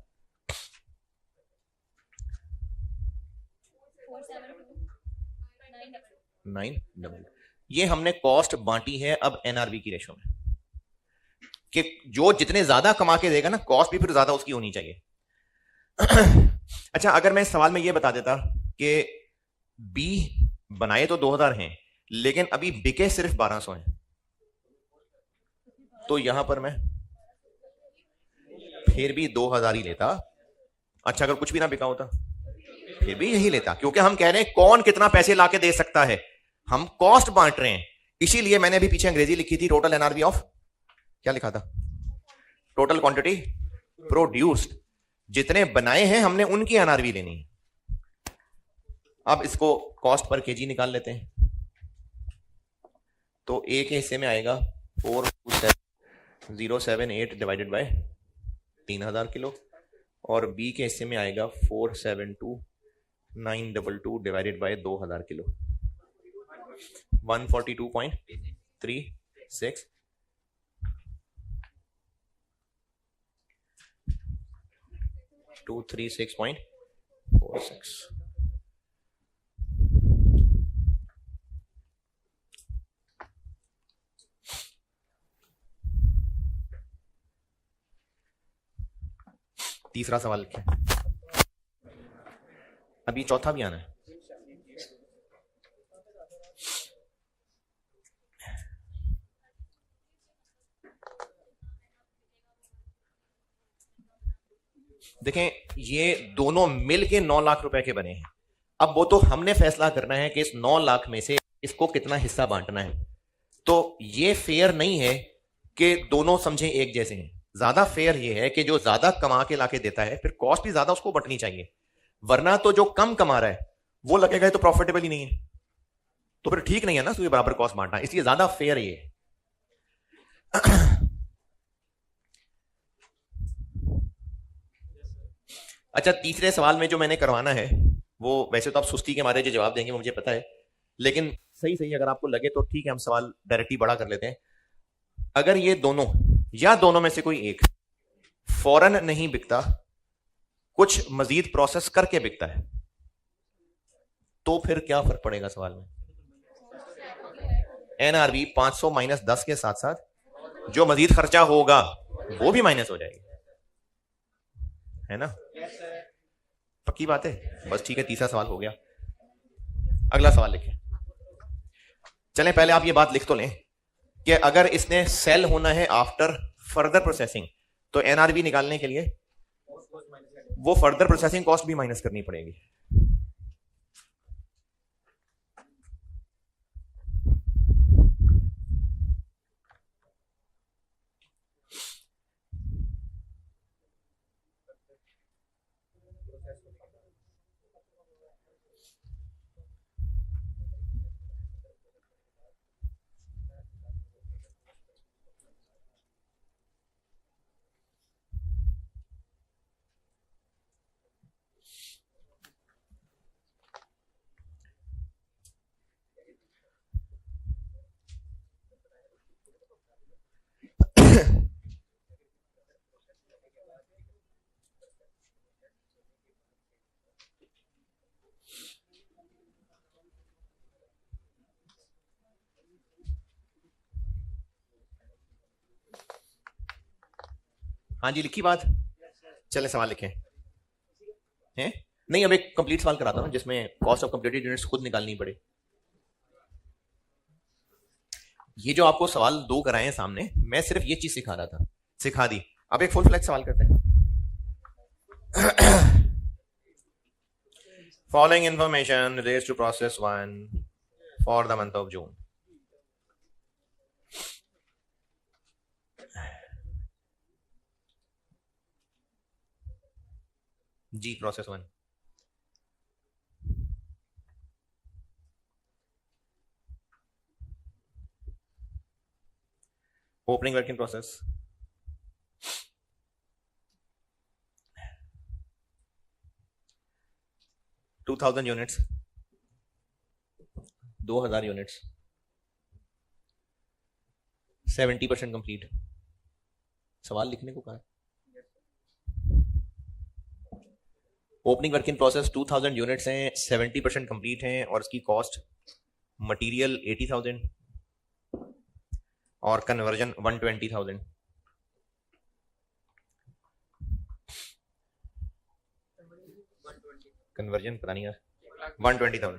900। ये हमने कॉस्ट बांटी है अब एनआरवी की रेशो में, कि जो जितने ज्यादा कमा के देगा ना, कॉस्ट भी फिर ज्यादा उसकी होनी चाहिए। अच्छा, अगर मैं इस सवाल में ये बता देता कि बी बनाए तो 2000 हैं लेकिन अभी बिके सिर्फ 1200 हैं, तो यहां पर मैं फिर भी 2000 ही लेता। अच्छा, अगर कुछ भी ना बिका होता फिर भी यही लेता, क्योंकि हम कह रहे हैं कौन कितना पैसे लाके दे सकता है, हम कॉस्ट बांट रहे हैं। इसीलिए मैंने अभी पीछे अंग्रेजी लिखी थी, टोटल एनआरवी ऑफ, क्या लिखा था? Total quantity produced. जितने बनाए हैं हमने उनकी एनआरवी लेनी है। अब इसको कॉस्ट पर केजी निकाल लेते हैं। तो ए के हिस्से में आएगा 427,078 डिवाइडेड बाय 3000 किलो, और बी के हिस्से में आएगा 472,922 डिवाइडेड बाय 2000 किलो, 142.36। टू 36.46। तीसरा सवाल क्या? अभी चौथा भी आना है। देखें, ये दोनों मिल के 9 लाख रुपए के बने हैं। अब वो तो हमने फैसला करना है कि इस 9 लाख में से इसको कितना हिस्सा बांटना है। तो ये फेयर नहीं है कि दोनों समझे एक जैसे हैं। ज्यादा फेयर ये है कि जो ज्यादा कमा के लाके देता है फिर कॉस्ट भी ज्यादा उसको बटनी चाहिए, वरना तो जो कम कमा रहा है वो लगेगा तो प्रॉफिटेबल ही नहीं है, तो फिर ठीक नहीं है ना, तो ये बराबर कॉस्ट बांटना। इसलिए ज्यादा फेयर ये है। अच्छा, तीसरे सवाल में जो मैंने करवाना है वो वैसे तो आप सुस्ती के मारे जो जवाब देंगे मुझे पता है, लेकिन सही सही अगर आपको लगे तो ठीक है, हम सवाल डायरेक्टली बड़ा कर लेते हैं। अगर ये दोनों या दोनों में से कोई एक फौरन नहीं बिकता, कुछ मजीद प्रोसेस करके बिकता है, तो फिर क्या फर्क पड़ेगा सवाल में? एनआरवी 500 माइनस 10 के साथ साथ जो मजीद खर्चा होगा वो भी माइनस हो जाएगी, है ना? पक्की बात है? बस ठीक है, तीसरा सवाल हो गया। अगला सवाल लिखें। चलें, पहले आप ये बात लिख तो लें कि अगर इसने सेल होना है आफ्टर फर्दर प्रोसेसिंग, तो एनआरवी निकालने के लिए वो फर्दर प्रोसेसिंग कॉस्ट भी माइनस करनी पड़ेगी। हाँ जी, लिखी बात। चले सवाल लिखें हैं। नहीं, अब एक कंप्लीट सवाल कराता हूँ जिसमें कॉस्ट ऑफ कंप्लीटेड यूनिट्स खुद निकालनी पड़े। ये जो आपको सवाल दो कराए हैं सामने, मैं सिर्फ ये चीज सिखा रहा था, सिखा दी। अब एक फुल फ्लैश सवाल करते हैं। Following information relates to process 1 for the month of June. जी, process 1। Opening work in process 2000 units, 2000 units, 70% complete. सवाल लिखने को कहा। Opening work in process 2000 units हैं, 70% कंप्लीट हैं और इसकी कॉस्ट मटेरियल 80,000 और कन्वर्जन 120,000। कन्वर्जन पता नहीं यार, 120,000।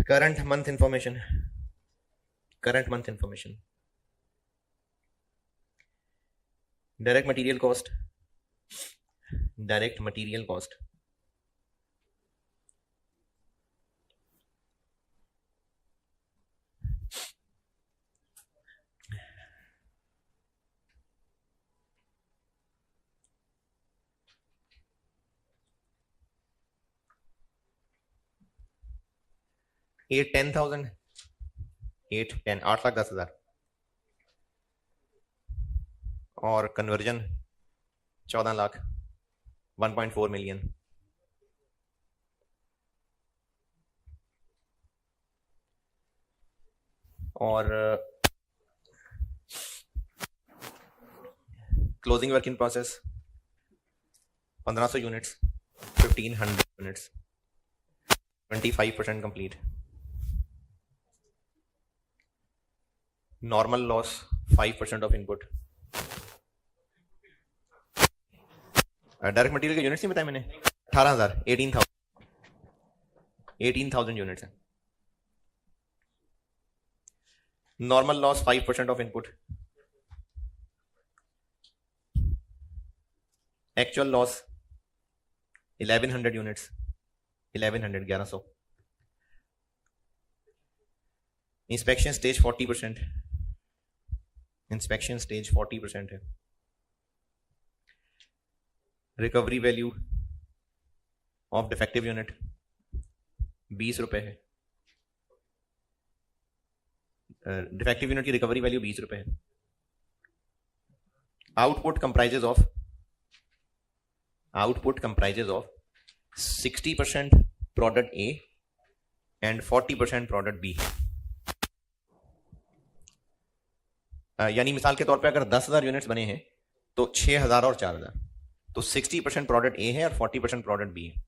Current month information, current month information, direct material cost, direct material cost ये 10,000, 8,10,000 और कन्वर्जन 14 लाख, 1.4 मिलियन। और closing work in process 1500 units, 1500 units, 25% complete. Normal loss 5% of input. Direct material के units नहीं बताए मैंने, 18,000, 18,000 यूनिट्स है। Normal loss 5% of input. Actual loss 1100 units, 1100। Inspection stage 40%, inspection stage 40% है। Recovery value of defective unit 20 रुपए है। Defective unit की recovery value 20 रुपए है। Output comprises of 60% product A and 40% product B. यानी मिसाल के तौर पे अगर 10,000 यूनिट्स बने हैं तो 6,000 और 4,000, तो 60% प्रोडक्ट ए है और 40% प्रोडक्ट बी है।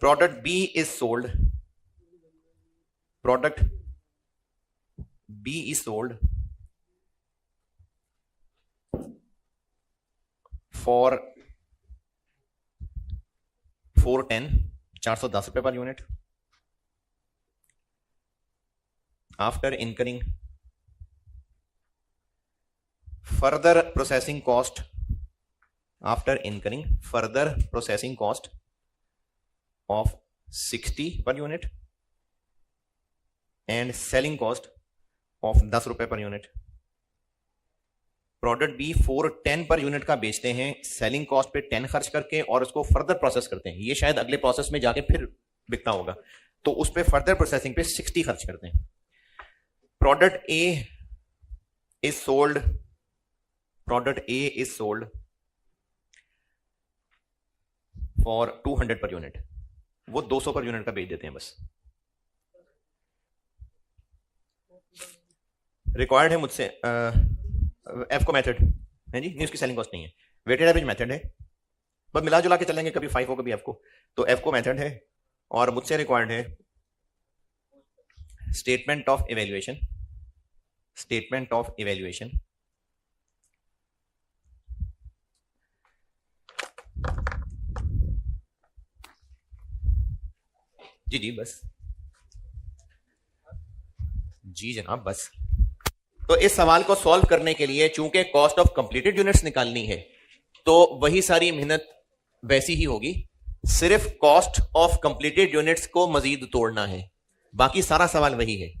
Product B is sold, product B is sold for 410 रुपए per unit after incurring further processing cost, after incurring further processing cost of 60 per unit and selling cost of 10 रुपए per unit. Product B 410 per unit का बेचते हैं, selling cost पे 10 खर्च करके और उसको फर्दर प्रोसेस करते हैं। ये शायद अगले प्रोसेस में जाके फिर बिकता होगा, तो उस पे फर्दर प्रोसेसिंग पे 60 खर्च करते हैं। Product A is sold, product A is sold for 200 per unit, वो 200 पर यूनिट का बेच देते हैं बस। रिक्वायर्ड है मुझसे एफ को मेथड है जी, नहीं उसकी सेलिंग कॉस्ट नहीं है, वेटेड एवरेज मेथड है, बस मिला जुला के चलेंगे, कभी 5 हो कभी एफ को, तो एफ को मेथड है। और मुझसे रिक्वायर्ड है statement of evaluation, statement of evaluation जी जी बस, जी जनाब बस। तो इस सवाल को सॉल्व करने के लिए चूंकि कॉस्ट ऑफ कंप्लीटेड यूनिट्स निकालनी है तो वही सारी मेहनत वैसी ही होगी, सिर्फ कॉस्ट ऑफ कंप्लीटेड यूनिट्स को मजीद तोड़ना है, बाकी सारा सवाल वही है।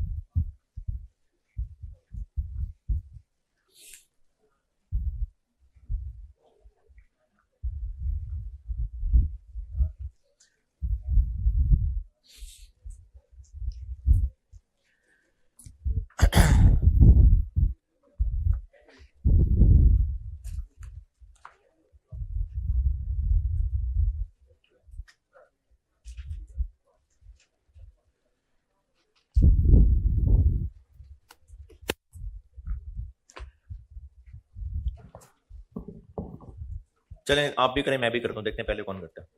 चलें आप भी करें मैं भी करता हूं, देखते हैं पहले कौन करता है।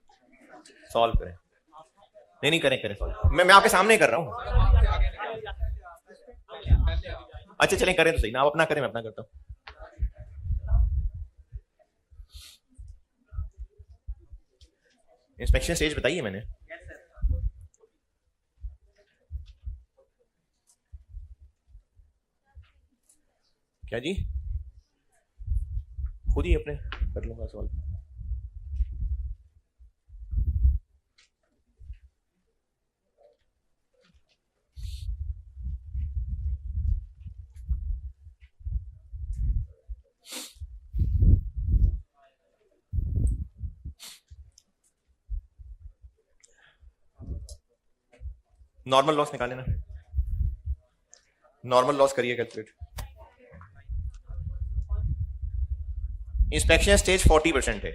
सॉल्व करें, नहीं नहीं करें करें सॉल्व, मैं आपके सामने कर रहा हूं। अच्छा चलें करें तो सही ना, आप अपना करें मैं अपना करता हूं। इंस्पेक्शन स्टेज बताइए मैंने। क्या जी, खुद ही अपने कर लूंगा सॉल्व। नॉर्मल लॉस निकाले ना, नॉर्मल लॉस करिए कैलकुलेट। इंस्पेक्शन स्टेज 40% है,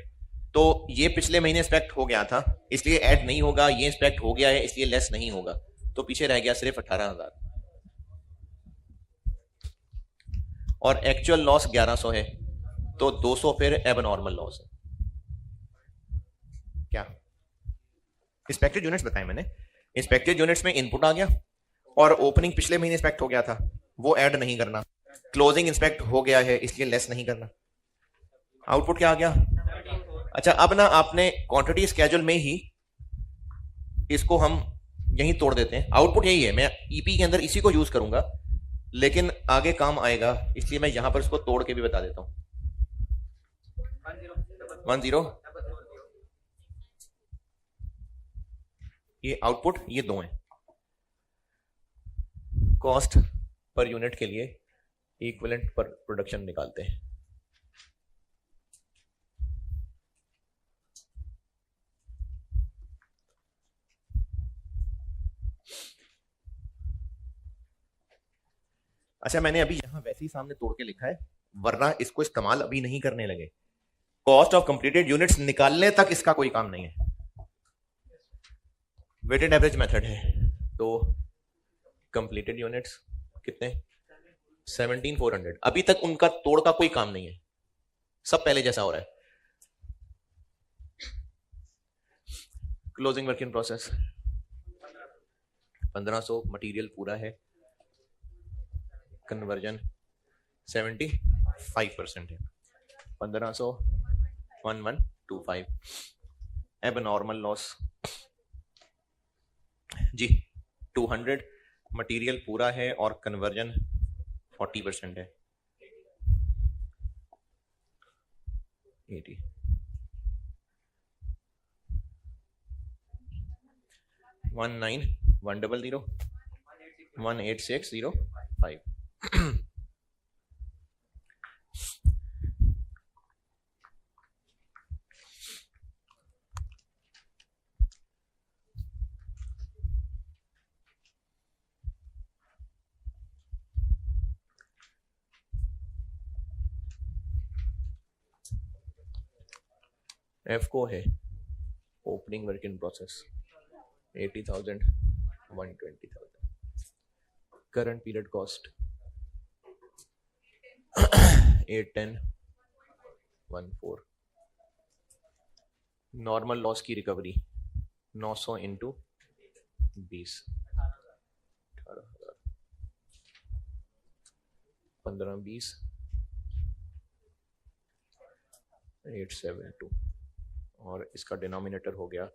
तो ये पिछले महीने इंस्पेक्ट हो गया था इसलिए ऐड नहीं होगा, ये इंस्पेक्ट हो गया है इसलिए लेस नहीं होगा, तो पीछे रह गया सिर्फ 18,000। और एक्चुअल लॉस 1100 है, तो 200 फिर एब नॉर्मल लॉस है। क्या इंस्पेक्टेड यूनिट्स बताए मैंने, इंस्पेक्टेड यूनिट्स में इनपुट आ गया और ओपनिंग पिछले महीने इंस्पेक्ट हो गया था वो ऐड नहीं करना, क्लोजिंग इंस्पेक्ट हो गया है इसलिए लेस नहीं करना। आउटपुट क्या आ गया? अच्छा अब ना आपने क्वांटिटी स्केड्यूल में ही इसको हम यहीं तोड़ देते हैं, आउटपुट यही है, मैं ईपी के अंदर इसी को यूज करूंगा लेकिन आगे काम आएगा इसलिए मैं यहां पर इसको तोड़ के भी बता देता हूं। 10 ये आउटपुट, ये दो हैं। कॉस्ट पर यूनिट के लिए इक्विवेलेंट पर प्रोडक्शन निकालते हैं। अच्छा मैंने अभी यहां वैसे ही सामने तोड़ के लिखा है वरना इसको इस्तेमाल अभी नहीं करने लगे, कॉस्ट ऑफ कंप्लीटेड यूनिट्स निकालने तक इसका कोई काम नहीं है, वेटेड एवरेज मेथड है। तो कंप्लीटेड यूनिट्स कितने 17,400, अभी तक उनका तोड़ का कोई काम नहीं है, सब पहले जैसा हो रहा है। Closing work in process 1500, material पूरा है, कन्वर्जन 75% है, 1500 1125। एब नॉर्मल लॉस जी 200, मटेरियल पूरा है और कन्वर्जन 40% है, 80। 19,100 18605। एफ को है opening work in process 80,000 120,000, current period cost 81014, normal loss की रिकवरी 900 इंटू 20, 18,000, 15-20 872, और इसका डिनोमिनेटर हो गया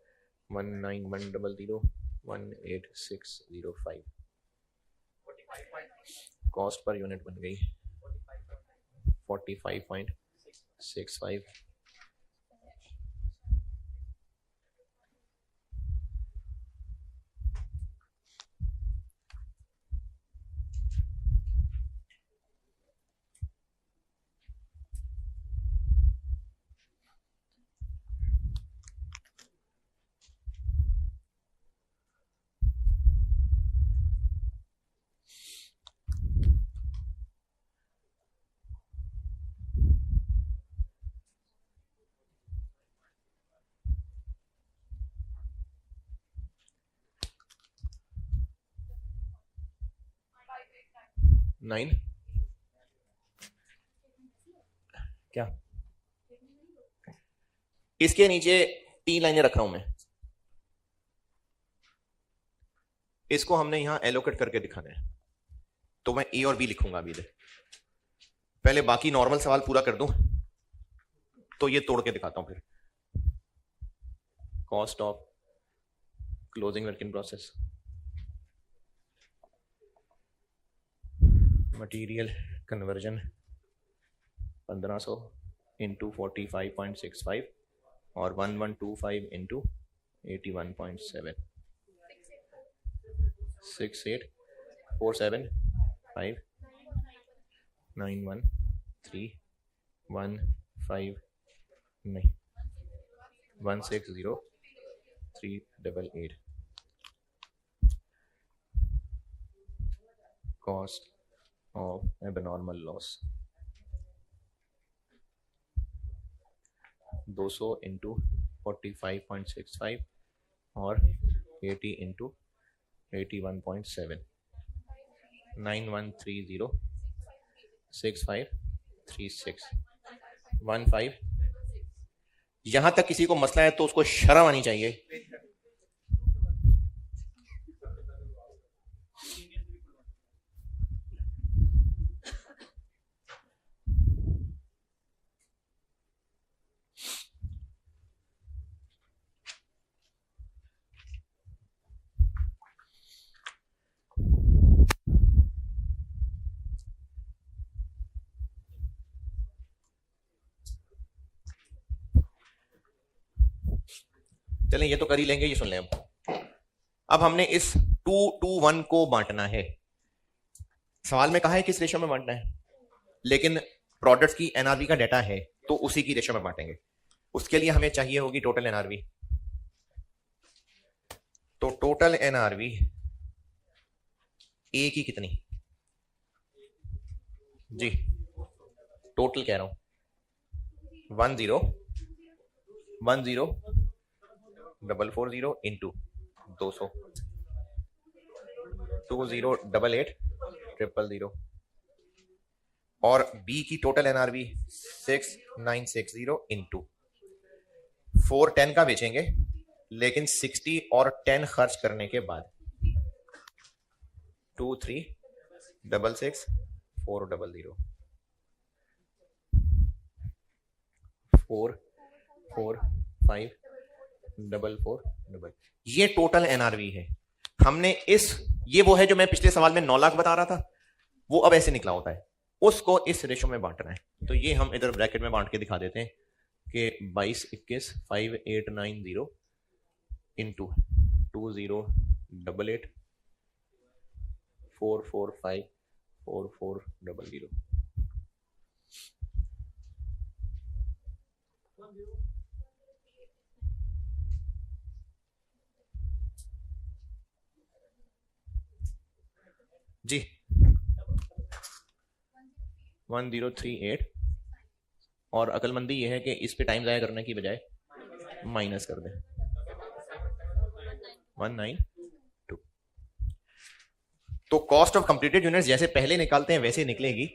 19,100 18605 कॉस्ट पर यूनिट बन गई 45.65 9 क्या इसके नीचे 3 लाइनें रख रहा हूं मैं, इसको हमने यहां एलोकेट करके दिखाना है, तो मैं ए और बी लिखूंगा अभी इधर। पहले बाकी नॉर्मल सवाल पूरा कर दूं तो ये तोड़ के दिखाता हूं फिर। Cost of closing work in process, material conversion 1500 into 45.65 और 1125 इंटू 81.7 6847 91315 नहीं 160388 cost of abnormal loss 200 into 45.65 और 80 इंटू 81.7 91306536 15। यहां तक किसी को मसला है तो उसको शर्म आनी चाहिए। चलें ये तो कर ही लेंगे, ये सुन लें। अब हमने इस 2:1 को बांटना है। सवाल में कहा है किस रेशो में बांटना है, लेकिन प्रोडक्ट्स की एनआरवी का डाटा है तो उसी की रेशो में बांटेंगे। उसके लिए हमें चाहिए होगी टोटल एनआरवी। तो टोटल एनआरवी ए की कितनी जी, टोटल कह रहा हूं 10,440 इंटू 200 2088 और बी की टोटल एनआरवी 6960 इंटू 410 का बेचेंगे, लेकिन 60 और 10 खर्च करने के बाद 2366 400 44544 ये टोटल एनआरवी है। हमने ये वो है जो मैं पिछले सवाल में 9 लाख बता रहा था, वो अब ऐसे निकला होता है, उसको इस रेशो में बांटना है। तो ये हम इधर ब्रैकेट में बांट के दिखा देते हैं कि 2221 5890 इंटू 2088 445 4400 जी 1038। और अकलमंदी यह है कि इस पे टाइम जाया करने की बजाय माइनस कर दें 192। तो कॉस्ट ऑफ कंप्लीटेड यूनिट्स जैसे पहले निकालते हैं वैसे निकलेगी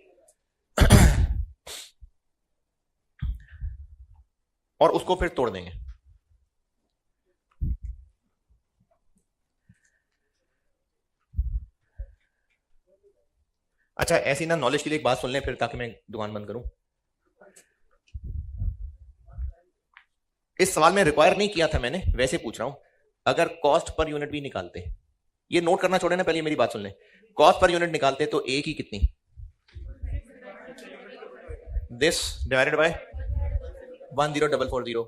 और उसको फिर तोड़ देंगे। अच्छा ऐसी ना नॉलेज के लिए एक बात सुन लें फिर, ताकि मैं दुकान बंद करूं। इस सवाल में रिक्वायर नहीं किया था मैंने, वैसे पूछ रहा हूं। अगर कॉस्ट पर यूनिट भी निकालते, ये नोट करना छोड़े ना, पहले मेरी बात सुन लें, कॉस्ट पर यूनिट निकालते तो ए की कितनी, दिस डिवाइडेड बाय 10440,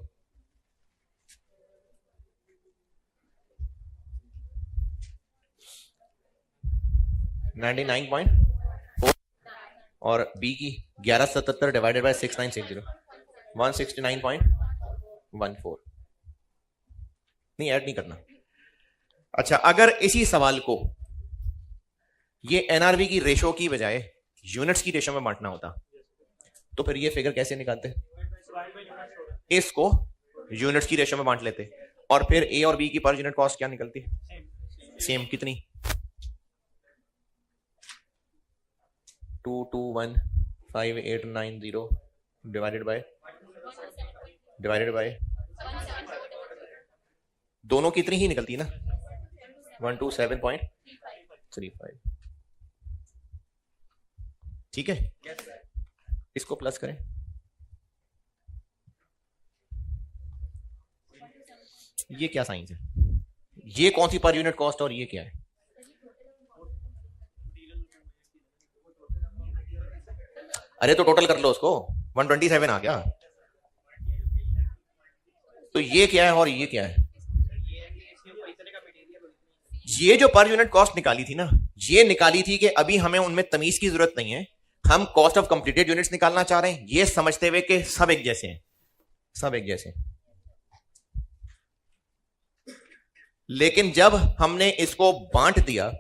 और बी की 1177 डिवाइडेड बाय 6960, 169.14। नहीं, ऐड नहीं करना। अच्छा, अगर इसी सवाल को ये एनआरवी की रेशो की बजाय यूनिट्स की रेशो में बांटना होता तो फिर ये फिगर कैसे निकालते? इसको यूनिट्स की रेशो में बांट लेते और फिर ए और बी की पर यूनिट कॉस्ट क्या निकलती? सेम। कितनी? 2215890 डिवाइडेड बाय दोनों कितनी ही निकलती है ना, 127.35। ठीक है, इसको प्लस करें। ये क्या साइंस है? ये कौन सी पर यूनिट कॉस्ट और ये क्या है? अरे तो टोटल कर लो उसको, 127 आ गया। तो ये क्या है और ये क्या है? ये जो पर यूनिट कॉस्ट निकाली थी ना, ये निकाली थी कि अभी हमें उनमें तमीज की जरूरत नहीं है, हम कॉस्ट ऑफ कंप्लीटेड यूनिट्स निकालना चाह रहे हैं, ये समझते हुए कि सब एक जैसे हैं, सब एक जैसे। लेकिन जब हमने इसको बांट दिया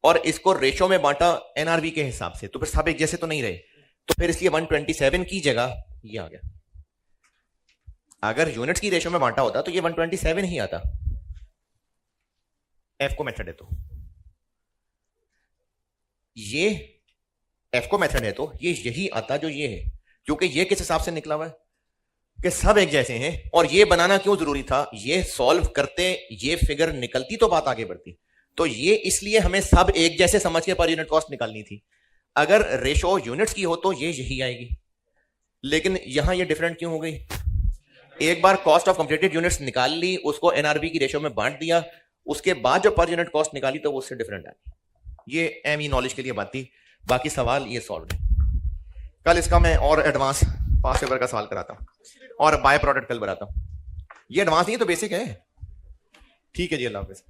और इसको रेशो में बांटा एनआरवी के हिसाब से, तो फिर सब एक जैसे तो नहीं रहे, तो फिर इसलिए 127 की जगह ये आ गया। अगर यूनिट्स की रेशो में बांटा होता तो ये 127 ही आता। एफ को मेथड है तो ये एफ को मेथड है तो ये यही आता जो ये है, क्योंकि ये किस हिसाब से निकला हुआ है कि सब एक जैसे हैं। और ये बनाना क्यों जरूरी था? ये सॉल्व करते ये फिगर निकलती तो बात आगे बढ़ती। तो ये इसलिए हमें सब एक जैसे समझ के पर यूनिट कॉस्ट निकालनी थी। अगर रेशो यूनिट्स की हो तो ये यही आएगी, लेकिन यहां ये डिफरेंट क्यों हो गई? एक बार कॉस्ट ऑफ कंप्लीटेड यूनिट्स निकाल ली, उसको एनआरबी की रेशो में बांट दिया, उसके बाद जो पर यूनिट कॉस्ट निकाली तो वो उससे डिफरेंट आई। ये एमई नॉलेज के लिए बात थी, बाकी सवाल ये सॉल्व है। कल इसका मैं और एडवांस पास्ट पेपर का सवाल कराता हूं और बाय प्रोडक्ट कल बनाता हूं। ये एडवांस नहीं है तो बेसिक है। ठीक है जी, अल्लाह हाफिज़।